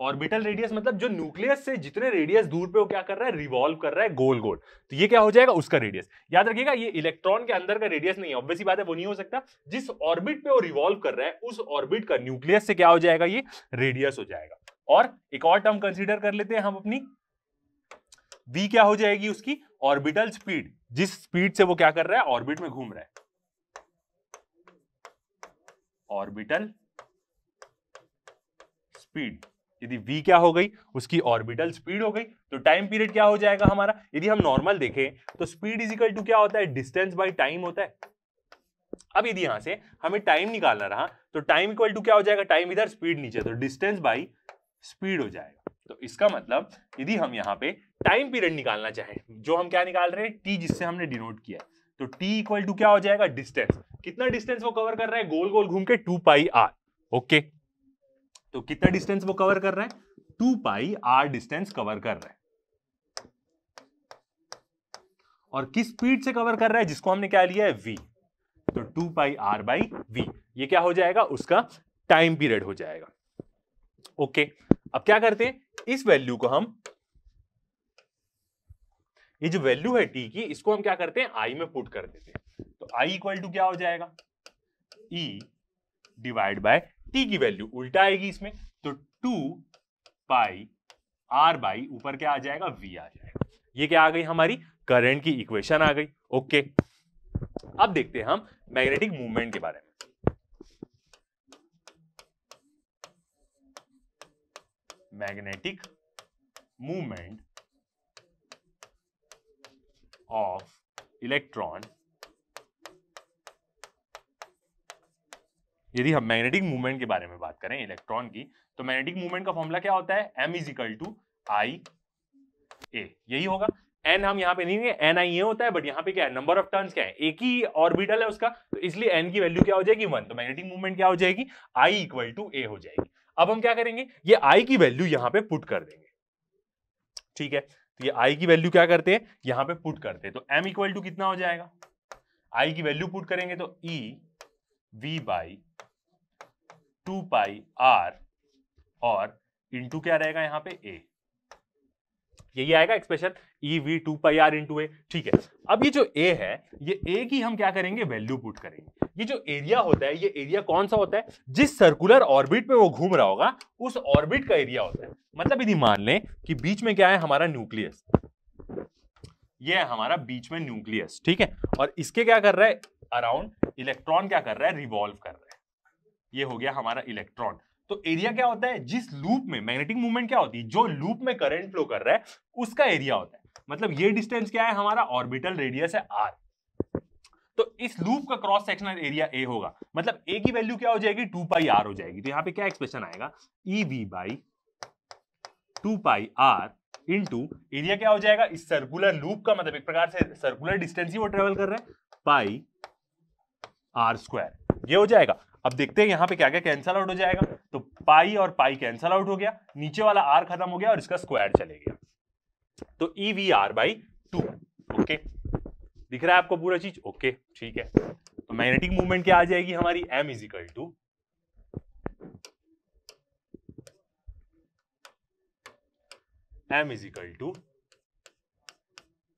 Orbital radius मतलब जो न्यूक्लियस से जितने रेडियस दूर पे वो क्या कर रहा है, रिवॉल्व कर रहा है गोल गोल, तो ये क्या हो जाएगा, उसका रेडियस। याद रखिएगा ये इलेक्ट्रॉन के अंदर का रेडियस नहीं है, ऑब्वियसली बात है वो नहीं हो सकता, जिस ऑर्बिट पे वो रिवॉल्व कर रहा है उस ऑर्बिट का न्यूक्लियस से क्या हो जाएगा, ये रेडियस हो जाएगा। और एक और टर्म कंसीडर कर लेते हैं हम अपनी, v क्या हो जाएगी उसकी, ऑर्बिटल स्पीड, जिस स्पीड से वो क्या कर रहा है, ऑर्बिट में घूम रहा है, ऑर्बिटल स्पीड। यदि v क्या हो गई, उसकी ऑर्बिटल स्पीड हो गई, तो टाइम पीरियड क्या हो जाएगा हमारा, यदि हम नॉर्मल देखें तो स्पीड इज इक्वल टू क्या होता है, डिस्टेंस बाय टाइम होता है। अब यदि यहां से हमें टाइम निकालना रहा तो टाइम इक्वल टू क्या हो जाएगा, टाइम इधर स्पीड नीचे, तो डिस्टेंस बाय स्पीड हो जाएगा। तो इसका मतलब यदि हम यहाँ पे टाइम पीरियड निकालना चाहें, जो हम क्या निकाल रहे हैं, टी, जिससे हमने डिनोट किया, तो टी इक्वल टू क्या हो जाएगा, डिस्टेंस, कितना डिस्टेंस वो कवर कर रहा है, गोल गोल घूम के 2 पाई आर। ओके, तो कितना डिस्टेंस वो कवर कर रहा है, 2 पाई आर डिस्टेंस कवर कर रहा है। और किस स्पीड से कवर कर रहा है, जिसको हमने क्या लिया है, v, तो 2 पाई आर बाई वी, ये क्या हो जाएगा, उसका टाइम पीरियड हो जाएगा। ओके, अब क्या करते हैं, इस वैल्यू को हम, ये जो वैल्यू है टी की, इसको हम क्या करते हैं, आई में पुट कर देते हैं। तो आई इक्वल टू क्या हो जाएगा, ई डिवाइड बाय टी की वैल्यू उल्टा आएगी इसमें, तो 2 पाई आर बाई ऊपर क्या आ जाएगा, वी आ जाएगा। ये क्या आ गई हमारी करंट की इक्वेशन आ गई। ओके, अब देखते हैं हम मैग्नेटिक मूवमेंट के बारे में। Magnetic movement of electron. यदि हम मैग्नेटिक मूवमेंट के बारे में बात करें इलेक्ट्रॉन की, तो मैग्नेटिक मूवमेंट का फॉर्मूला क्या होता है, m इजिकल टू आई ए, यही होगा। n हम यहाँ पे नहीं है, एन आई ए होता है, बट यहाँ पे क्या है, नंबर ऑफ टर्न्स क्या है, एक ही ऑर्बिटल है उसका, तो इसलिए n की वैल्यू क्या हो जाएगी 1, तो मैग्नेटिक मूवमेंट क्या हो जाएगी, I इक्वल टू ए हो जाएगी। अब हम क्या करेंगे, ये I की वैल्यू यहाँ पे पुट कर देंगे, ठीक है, तो ये I की वैल्यू क्या करते हैं, यहाँ पे पुट करते हैं, तो m इक्वल टू कितना हो जाएगा, I की वैल्यू पुट करेंगे तो E V by 2 pi R और इंटू क्या रहेगा यहाँ पे A, यही आएगा expression E V 2 pi R into A. ठीक है, अब ये जो ए है, ये ए की हम क्या करेंगे, वैल्यू पुट करेंगे। ये जो एरिया होता है, ये एरिया कौन सा होता है, जिस सर्कुलर ऑर्बिट पे वो घूम रहा होगा उस ऑर्बिट का एरिया होता है। मतलब यदि मान लें कि बीच में क्या है हमारा न्यूक्लियस, ये है हमारा बीच में न्यूक्लियस, ठीक है, और इसके क्या कर रहा है, अराउंड इलेक्ट्रॉन क्या कर रहा है, रिवॉल्व कर रहा है, ये हो गया हमारा इलेक्ट्रॉन। तो एरिया क्या होता है, जिस लूप में मैग्नेटिक मूवमेंट क्या होती है, जो लूप में करंट फ्लो कर रहा है उसका एरिया होता है। मतलब ये डिस्टेंस क्या है हमारा, ऑर्बिटल रेडियस है r, तो इस लूप का क्रॉस सेक्शनल एरिया a होगा, मतलब a की वैल्यू क्या हो जाएगी, 2 पाई r हो जाएगी। तो यहाँ पे क्या एक्सप्रेशन आएगा, E V by 2 pi r into area क्या हो जाएगा, इस सर्कुलर लूप का मतलब एक प्रकार से सर्कुलर डिस्टेंस ही वो ट्रेवल कर रहा है, पाई r स्क्वायर, ये हो जाएगा। अब देखते हैं यहाँ पे क्या क्या कैंसल आउट हो जाएगा, तो पाई और पाई कैंसल आउट हो गया, नीचे वाला r खत्म हो गया और इसका स्क्वायर चले गया, तो e v r by 2। Okay, दिख रहा है आपको पूरा चीज, ओके ठीक है। तो मैग्नेटिक मूवमेंट क्या आ जाएगी हमारी, m is equal to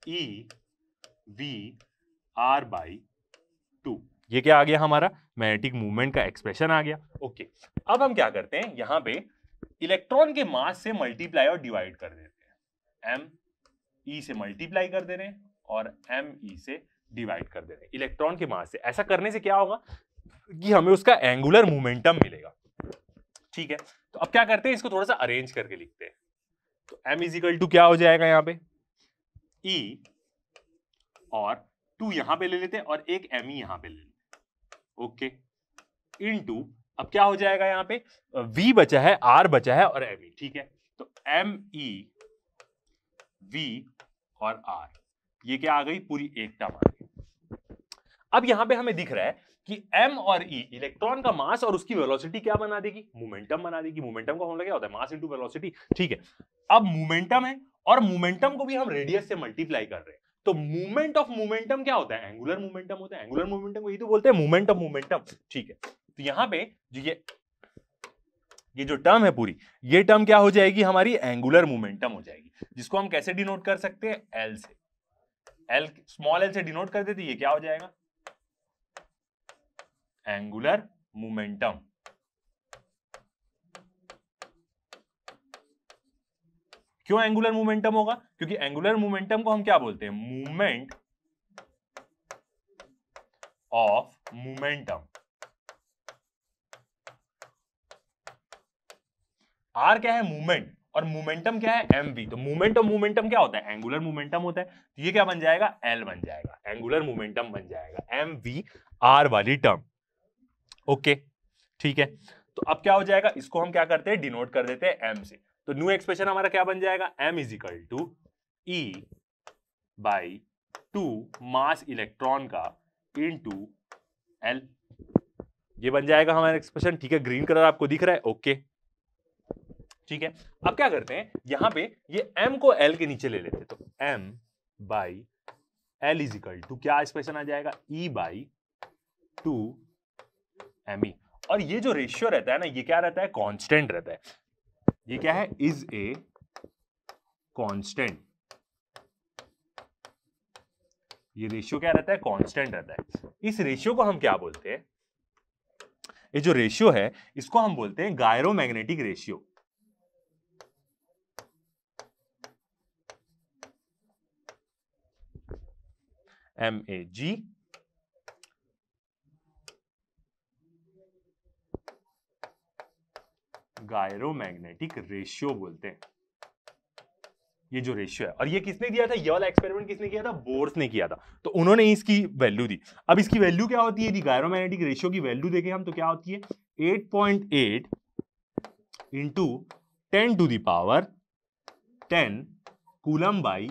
e v r by 2। ये क्या आ गया हमारा, मैग्नेटिक मूवमेंट का एक्सप्रेशन आ गया। ओके, अब हम क्या करते हैं, यहां पे इलेक्ट्रॉन के मास से मल्टीप्लाई और डिवाइड कर देते हैं, m e से मल्टीप्लाई कर दे रहे हैं और m e से डिवाइड कर दे रहे हैं इलेक्ट्रॉन के मास से। ऐसा करने से क्या होगा कि हमें उसका एंगुलर मोमेंटम मिलेगा, ठीक है। तो अब क्या करते हैं, इसको थोड़ा सा अरेंज करके लिखते हैं, तो m इजिकल टू क्या हो जाएगा यहाँ पे, e और 2 यहां पे ले लेते हैं और एक m e यहां पे ले लेते हैं, ओके, इनटू अब क्या हो जाएगा यहाँ पे, v बचा है, r बचा है और m e, ठीक है, तो m e v और r, ये क्या आ गई, पूरी एक टर्म आ गई। अब यहां पे हमें दिख रहा है कि m और e इलेक्ट्रॉन का मास और उसकी वेलोसिटी क्या बना देगी, मोमेंटम बना देगी। मोमेंटम का फॉर्मूला क्या होता है, मास इनटू वेलोसिटी, ठीक है। अब मोमेंटम है और मोमेंटम को भी हम रेडियस से मल्टीप्लाई कर रहे हैं, तो मूवमेंट ऑफ मोमेंटम क्या होता है, एंगुलर मोमेंटम होता है। एंगुलर मोमेंटम को यही तो बोलते हैं मूवमेंट ऑफ मोमेंटम, ठीक है। तो यहां पे जो ये जो टर्म है पूरी, ये टर्म क्या हो जाएगी हमारी, एंगुलर मोमेंटम हो जाएगी, जिसको हम कैसे डिनोट कर सकते हैं, एल से, एल स्मॉल एल से डिनोट कर देते, ये क्या हो जाएगा, एंगुलर मोमेंटम। क्यों एंगुलर मोमेंटम होगा, क्योंकि एंगुलर मोमेंटम को हम क्या बोलते हैं, मूवमेंट ऑफ मोमेंटम। आर क्या है, मूवमेंट, और मोमेंटम क्या है, mv। तो मूवमेंट ऑफ मोमेंटम क्या होता है, एंगुलर मोमेंटम होता है। तो ये क्या बन जाएगा, L बन जाएगा, एंगुलर मोमेंटम बन जाएगा, mv r वाली टर्म, ओके ठीक है। तो अब क्या हो जाएगा, इसको हम क्या करते हैं, डिनोट कर देते हैं m से। तो न्यू एक्सप्रेशन हमारा क्या बन जाएगा, m is equal to e by 2 mass electron का इनटू l, ये बन जाएगा हमारा एक्सप्रेशन, ठीक है। ग्रीन कलर आपको दिख रहा है, ओके ठीक है। अब क्या करते हैं, यहां पे ये m को l के नीचे ले लेते हैं, तो m by l is equal to क्या एक्सप्रेशन आ जाएगा, e बाई 2 me। और ये जो रेशियो रहता है ना, ये क्या रहता है, कांस्टेंट रहता है। ये क्या है, इज ए कांस्टेंट, ये रेशियो क्या रहता है, कांस्टेंट रहता है। इस रेशियो को हम क्या बोलते हैं, ये जो रेशियो है इसको हम बोलते हैं gyromagnetic ratio. MAG gyromagnetic ratio बोलते हैं ये जो रेशियो है। और ये किसने दिया था, ये वाला एक्सपेरिमेंट किसने किया था, बोर्स ने किया था। तो उन्होंने इसकी वैल्यू दी। अब इसकी वैल्यू क्या होती है, यदि गायरोमैग्नेटिक रेशियो की वैल्यू देखें हम तो क्या होती है 8.8 into 10 to the power 10 coulomb by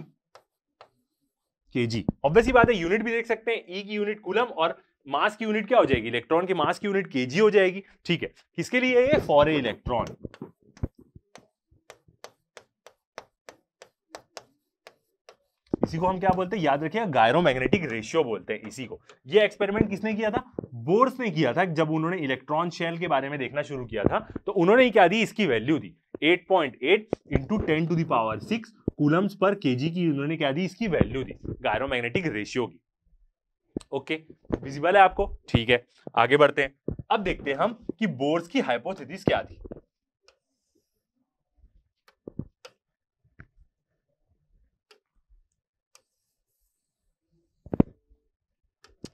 kg. Obviously बात है, यूनिट भी देख सकते हैं, ई की यूनिट कूलम और मास की यूनिट क्या हो जाएगी, इलेक्ट्रॉन के मास की यूनिट केजी हो जाएगी। ठीक है, किसके लिए है, फॉर ए इलेक्ट्रॉन। इसी को हम क्या बोलते हैं, याद रखिए गायरोमैग्नेटिक रेशियो बोलते हैं इसी को। ये एक्सपेरिमेंट किसने किया था, बोर्स ने किया था। जब उन्होंने इलेक्ट्रॉन शेल के बारे में देखना शुरू किया था तो उन्होंने क्या दी, इसकी वैल्यू दी 8.8 into 10 to the power 6 coulombs per KG की। उन्होंने क्या दी, इसकी वैल्यू दी गायरोमैग्नेटिक रेशियो की। ओके, विजिबल है आपको, ठीक है, आगे बढ़ते हैं। अब देखते हैं हम कि बोर्स की हाइपोथेसिस क्या थी।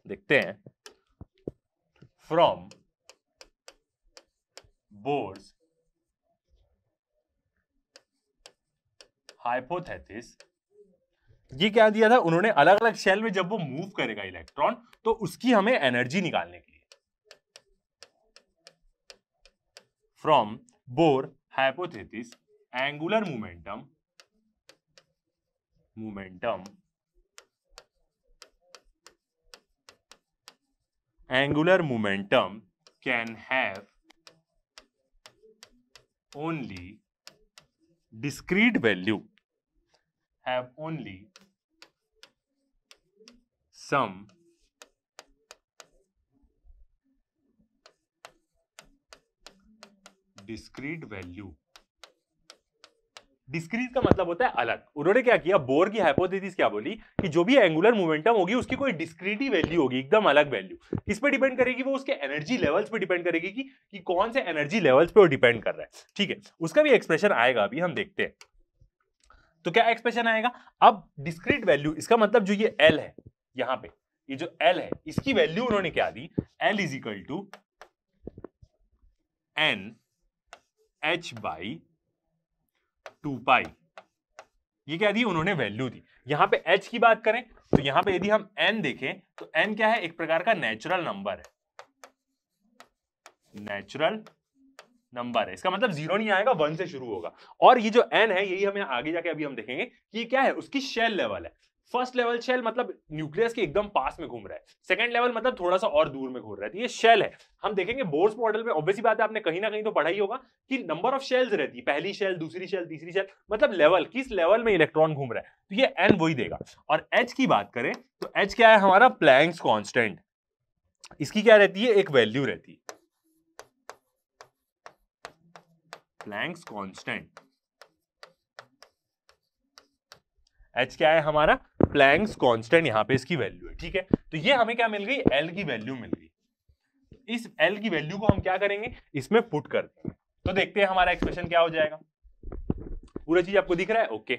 देखते हैं, फ्रॉम बोर्स हाइपोथेसिस, ये क्या दिया था उन्होंने, अलग अलग शेल में जब वो मूव करेगा इलेक्ट्रॉन तो उसकी हमें एनर्जी निकालने के लिए। From bore hypothesis angular momentum can have only discrete value, have only some discrete value। Discrete का मतलब होता है अलग। उन्होंने क्या किया, बोर की हाइपोथेसिस क्या बोली कि जो भी एंगुलर मोमेंटम होगी उसकी कोई डिस्क्रीट ही वैल्यू होगी, एकदम अलग वैल्यू। किस पे डिपेंड करेगी, वो उसके एनर्जी लेवल्स पे डिपेंड करेगी कि कौन से एनर्जी लेवल्स पे वो डिपेंड कर रहा है। ठीक है, उसका भी एक्सप्रेशन आएगा, अभी हम देखते हैं। तो क्या एक्सप्रेशन आएगा, अब डिस्क्रीट वैल्यू, इसका मतलब जो ये एल है यहां पे, ये जो एल है इसकी वैल्यू उन्होंने क्या दी, L is equal to N H by 2 pi. ये क्या दी उन्होंने, वैल्यू दी। यहां पे h की बात करें तो यहां पे यदि हम n देखें तो n क्या है, एक प्रकार का नेचुरल नंबर है, नेचुरल नंबर है। इसका मतलब 0 नहीं आएगा, 1 से शुरू होगा। और ये जो n है यही हमें आगे जाके अभी हम देखेंगे कि ये क्या है, उसकी शेल लेवल है। फर्स्ट लेवल शेल मतलब न्यूक्लियस के एकदम पास में घूम रहा है, सेकंड लेवल मतलब थोड़ा सा और दूर में घूम रहा है, तो ये शेल है। हम देखेंगे बोर्स मॉडल में, ऑब्वियसली बात है आपने कहीं ना कहीं तो पढ़ा ही होगा कि नंबर ऑफ शेल्स रहती है, पहली शेल, दूसरी शेल, तीसरी शेल, मतलब लेवल, किस लेवल में इलेक्ट्रॉन घूम रहा है, तो ये एन वही देगा। और एच की बात करें तो एच क्या है हमारा, प्लैंक्स कांस्टेंट। इसकी क्या रहती है, एक वैल्यू रहती है, प्लैंक्स कांस्टेंट। H क्या है हमारा, प्लैंक्स कांस्टेंट, यहां पे इसकी वैल्यू है। ठीक है, तो ये हमें क्या मिल गई, L की वैल्यू मिल गई। इस L की वैल्यू को हम क्या करेंगे, इसमें पुट कर देंगे। तो देखते हैं हमारा एक्सप्रेशन क्या हो जाएगा। पूरा चीज आपको दिख रहा है, ओके।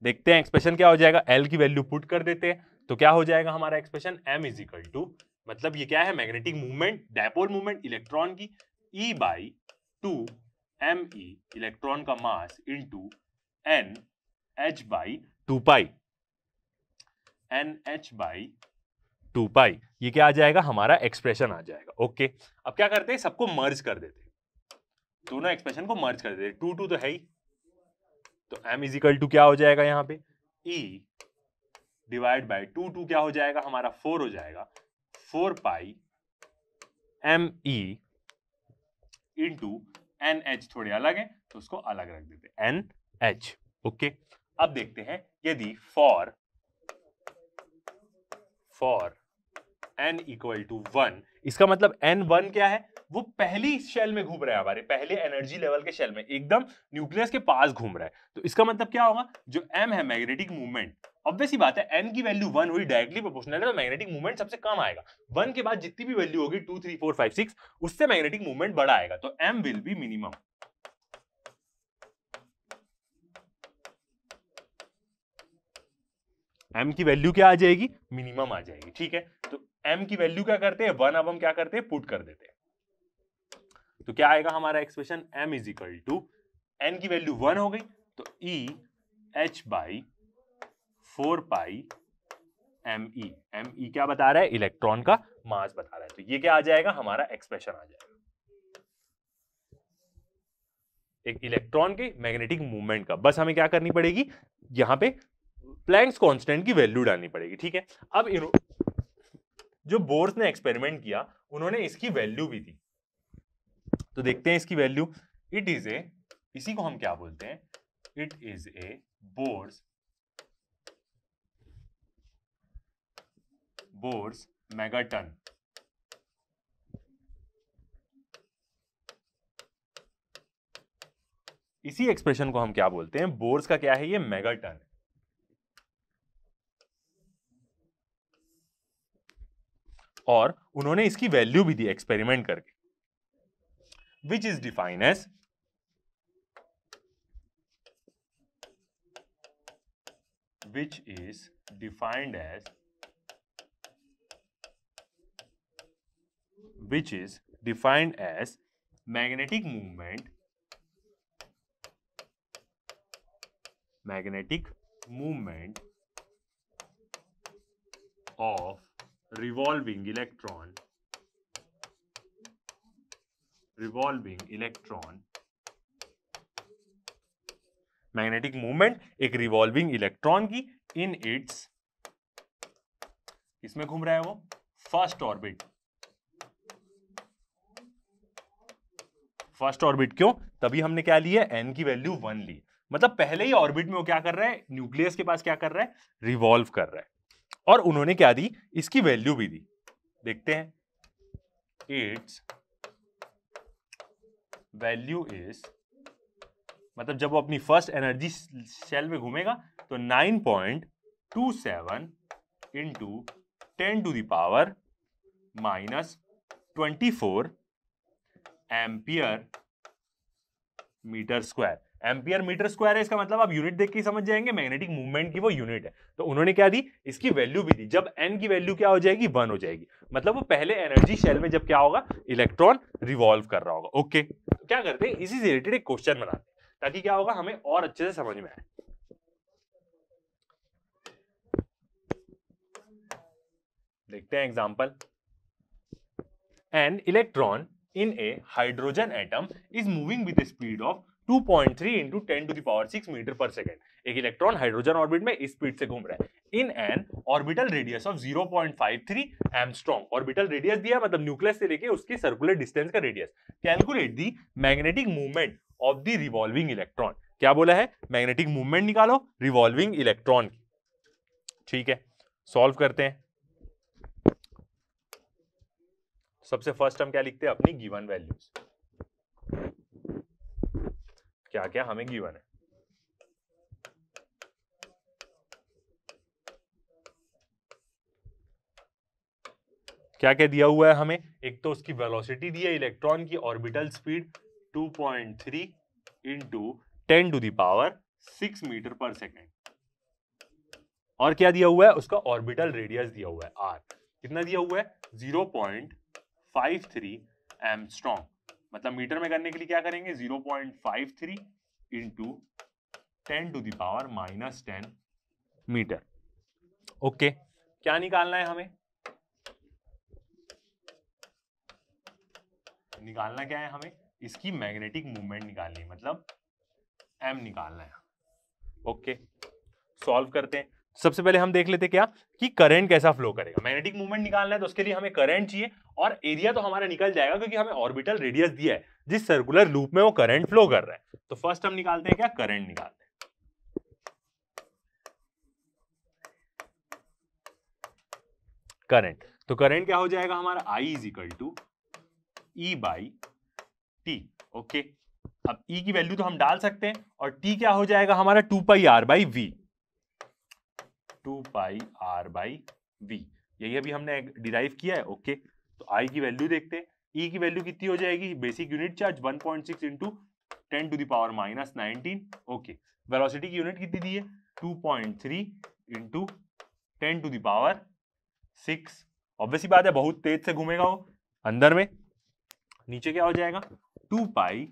देखते हैं एक्सप्रेशन क्या हो जाएगा, L की वैल्यू पुट कर देते हैं तो क्या हो जाएगा हमारा expression, M is equal to, मतलब ये क्या है, magnetic movement, dipole movement electron की, E बाई 2 ME इलेक्ट्रॉन का mass into N H by 2 pi, NH by 2 pi. ये क्या आ जाएगा हमारा एक्सप्रेशन आ जाएगा। ओके, अब क्या करते हैं, सबको मर्ज कर देते हैं, दोनों एक्सप्रेशन को मर्ज कर देते हैं। 2 2 तो है ही, तो M इज इक्वल टू क्या हो जाएगा यहाँ पे, E डिवाइड बाई 2 2 क्या हो जाएगा हमारा, 4 हो जाएगा, 4 पाई ME इंटू NH, थोड़े अलग है तो उसको अलग रख देते हैं, NH। ओके, अब देखते हैं यदि फॉर n इक्वल टू 1, इसका मतलब n1 क्या है, वो पहली शेल में घूम रहा है, हमारे पहले एनर्जी लेवल के शेल में एकदम न्यूक्लियस के पास घूम रहा है। तो इसका मतलब क्या होगा, जो m है मैग्नेटिक मूवमेंट, ऑब्वियस ही बात है n की वैल्यू 1 हुई, डायरेक्टली प्रोपोर्शनल है, तो मैग्नेटिक मूवमेंट सबसे कम आएगा। 1 के बाद जितनी भी वैल्यू होगी 2 3 4 5 6 उससे मैग्नेटिक मूवमेंट बड़ा आएगा, तो m will be minimum. m की वैल्यू क्या आ जाएगी, मिनिमम आ जाएगी। ठीक है, तो m की वैल्यू क्या करते हैं 1, अब हम क्या करते हैं पुट कर देते हैं। तो क्या आएगा हमारा expression, m is equal to n की वैल्यू 1 हो गई तो e h by 4 pi me। me क्या बता रहा है, इलेक्ट्रॉन का मास बता रहा है। तो ये क्या आ जाएगा, हमारा एक्सप्रेशन आ जाएगा एक इलेक्ट्रॉन के मैग्नेटिक मूवमेंट का। बस हमें क्या करनी पड़ेगी, यहां पे प्लैंक्स कांस्टेंट की वैल्यू डालनी पड़ेगी। ठीक है, अब जो बोर्स ने एक्सपेरिमेंट किया उन्होंने इसकी वैल्यू भी दी, तो देखते हैं इसकी वैल्यू। इट इज ए, इसी को हम क्या बोलते हैं, it is a Bohr's magneton. इसी एक्सप्रेशन को हम क्या बोलते हैं, बोर्स का क्या है, ये मेगाटन। और उन्होंने इसकी वैल्यू भी दी एक्सपेरिमेंट करके, which is defined as magnetic movement of revolving electron magnetic movement एक रिवॉल्विंग इलेक्ट्रॉन की इन इट्स, इसमें घूम रहा है वो फर्स्ट ऑर्बिट। क्यों, तभी हमने क्या लिया, n की वैल्यू 1 ली, मतलब पहले ही ऑर्बिट में वो क्या कर रहा है, न्यूक्लियस के पास क्या कर रहा है, रिवॉल्व कर रहा है। और उन्होंने क्या दी, इसकी वैल्यू भी दी, देखते हैं। इट्स वैल्यू इज, मतलब जब वो अपनी फर्स्ट एनर्जी शेल में घूमेगा तो 9.27 into 10 to the power -24 ampere metre square. Ampere metre square है, इसका मतलब आप यूनिट देख के समझ जाएंगे, मैग्नेटिक मूवमेंट की वो यूनिट है। तो उन्होंने क्या दी, इसकी वैल्यू भी दी। जब n की वैल्यू क्या हो जाएगी, 1 हो जाएगी, मतलब वो पहले एनर्जी शेल में जब क्या होगा, इलेक्ट्रॉन रिवॉल्व कर रहा होगा। ओके, तो क्या करते हैं, इसी से रिलेटेड एक क्वेश्चन बनाते हैं ताकि क्या होगा, हमें और अच्छे से समझ में आए। देखते हैं example. An electron in a hydrogen atom is moving with a speed of 2.3 into 10 to the power 6 metre पर सेकेंड। एक इलेक्ट्रॉन हाइड्रोजन ऑर्बिट में इस स्पीड से घूम रहा है in an orbital radius of 0.53 angstrom. Orbital radius दिया, मतलब न्यूक्लियस से लेके उसके सर्कुलर डिस्टेंस का radius. Calculate the magnetic movement of the revolving electron. क्या बोला है, मैग्नेटिक मूवमेंट निकालो रिवॉल्विंग इलेक्ट्रॉन की। ठीक है, सॉल्व करते हैं। सबसे फर्स्ट हम क्या लिखते हैं, अपनी गिवन वैल्यूज, क्या क्या हमें गिवन है। क्या क्या दिया हुआ है हमें, एक तो उसकी वेलोसिटी दी है इलेक्ट्रॉन की, orbital speed 2.3 into 10 to the power 6 metre पर सेकेंड। और क्या दिया हुआ है, उसका ऑर्बिटल रेडियस दिया हुआ है r, कितना दिया हुआ है 0.53 एंगस्ट्रॉम। मतलब मीटर में करने के लिए क्या करेंगे, 0.53 into 10 to the power -10 metre. Okay, क्या निकालना है हमें, निकालना क्या है हमें, इसकी मैग्नेटिक मूवमेंट निकालनी है, मतलब m निकालना है। ओके, सॉल्व करते हैं। सबसे पहले हम देख लेते क्या कि करंट कैसा फ्लो करेगा। मैग्नेटिक मूवमेंट निकालना है तो उसके लिए हमें करंट चाहिए, और एरिया तो हमारा निकल जाएगा क्योंकि हमें ऑर्बिटल रेडियस दिया है जिस सर्कुलर लूप में वो करंट फ्लो कर रहा है। तो फर्स्ट हम निकालते हैं क्या, करंट निकालते हैं। करंट, तो करंट क्या हो जाएगा हमारा, I is equal to E by T. Okay, अब E की वैल्यू तो हम डाल सकते हैं और T क्या हो जाएगा हमारा 2 pi R by V, 2 pi R by V, यही अभी हमने डिराइव किया है। ओके, तो I की वैल्यू देखते हैं, E की वैल्यू कितनी हो जाएगी, basic unit charge 1.6 into 10 to the power minus 19। Okay, velocity की यूनिट कितनी दी है, 2.3 into 10 to the power 6। Obviously बात है बहुत तेज से घूमेगा वो अंदर में। नीचे क्या हो जाएगा, 2 पाई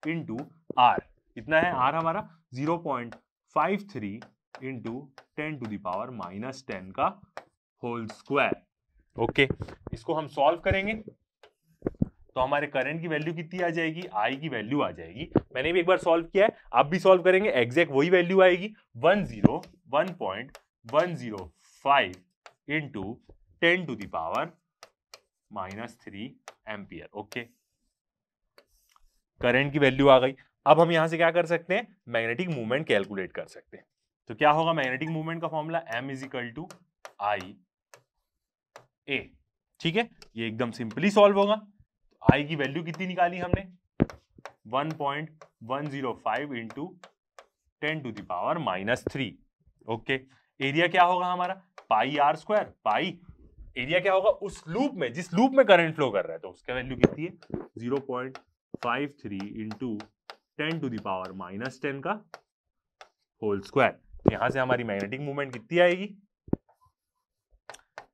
इंटू R, कितना है R हमारा 0.53 into 10 to the power minus 10 का होल स्क्वायर। ओके, इसको हम सॉल्व करेंगे तो हमारे करंट की वैल्यू कितनी आ जाएगी, I की वैल्यू आ जाएगी, मैंने भी एक बार सॉल्व किया है, आप भी सॉल्व करेंगे, एग्जैक्ट वही वैल्यू आएगी 101.105 into 10 to the power minus 3 ampere. Okay, current की वैल्यू आ गई। अब हम यहां से क्या कर सकते हैं, मैग्नेटिक मूवमेंट कैलकुलेट कर सकते हैं। तो क्या होगा मैग्नेटिक मूवमेंट का formula, M is equal to I A. ठीक है, ये एकदम सिंपली सॉल्व होगा। I की वैल्यू कितनी निकाली हमने, 1.105 into 10 to the power minus 3। Okay, area क्या होगा हमारा, pi R square, pi area क्या होगा उस लूप में, जिस लूप में करंट फ्लो कर रहा है, तो उसका वैल्यू कितनी है 0.53 into 10 to the power minus 10 का होल स्क्वायर। यहां से हमारी मैग्नेटिक मूवमेंट कितनी आएगी,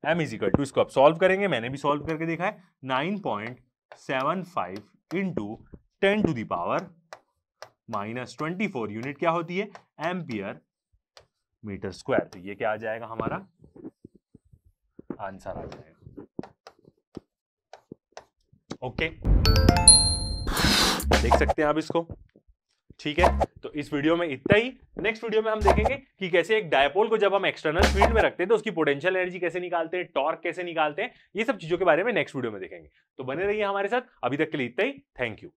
M इज इक्वल टू, इसको आप सॉल्व करेंगे, मैंने भी सॉल्व करके देखा है, 9.75 into 10 to the power minus 24, unit क्या होती है एम्पियर मीटर स्क्वायर। तो ये क्या आ जाएगा हमारा आंसर आ जाएगा। ओके, देख सकते हैं आप इसको। ठीक है, तो इस वीडियो में इतना ही। नेक्स्ट वीडियो में हम देखेंगे कि कैसे एक डायपोल को जब हम एक्सटर्नल फील्ड में रखते हैं तो उसकी पोटेंशियल एनर्जी कैसे निकालते हैं, टॉर्क कैसे निकालते हैं, ये सब चीजों के बारे में नेक्स्ट वीडियो में देखेंगे। तो बने रहिए हमारे साथ, अभी तक के लिए इतना ही, थैंक यू।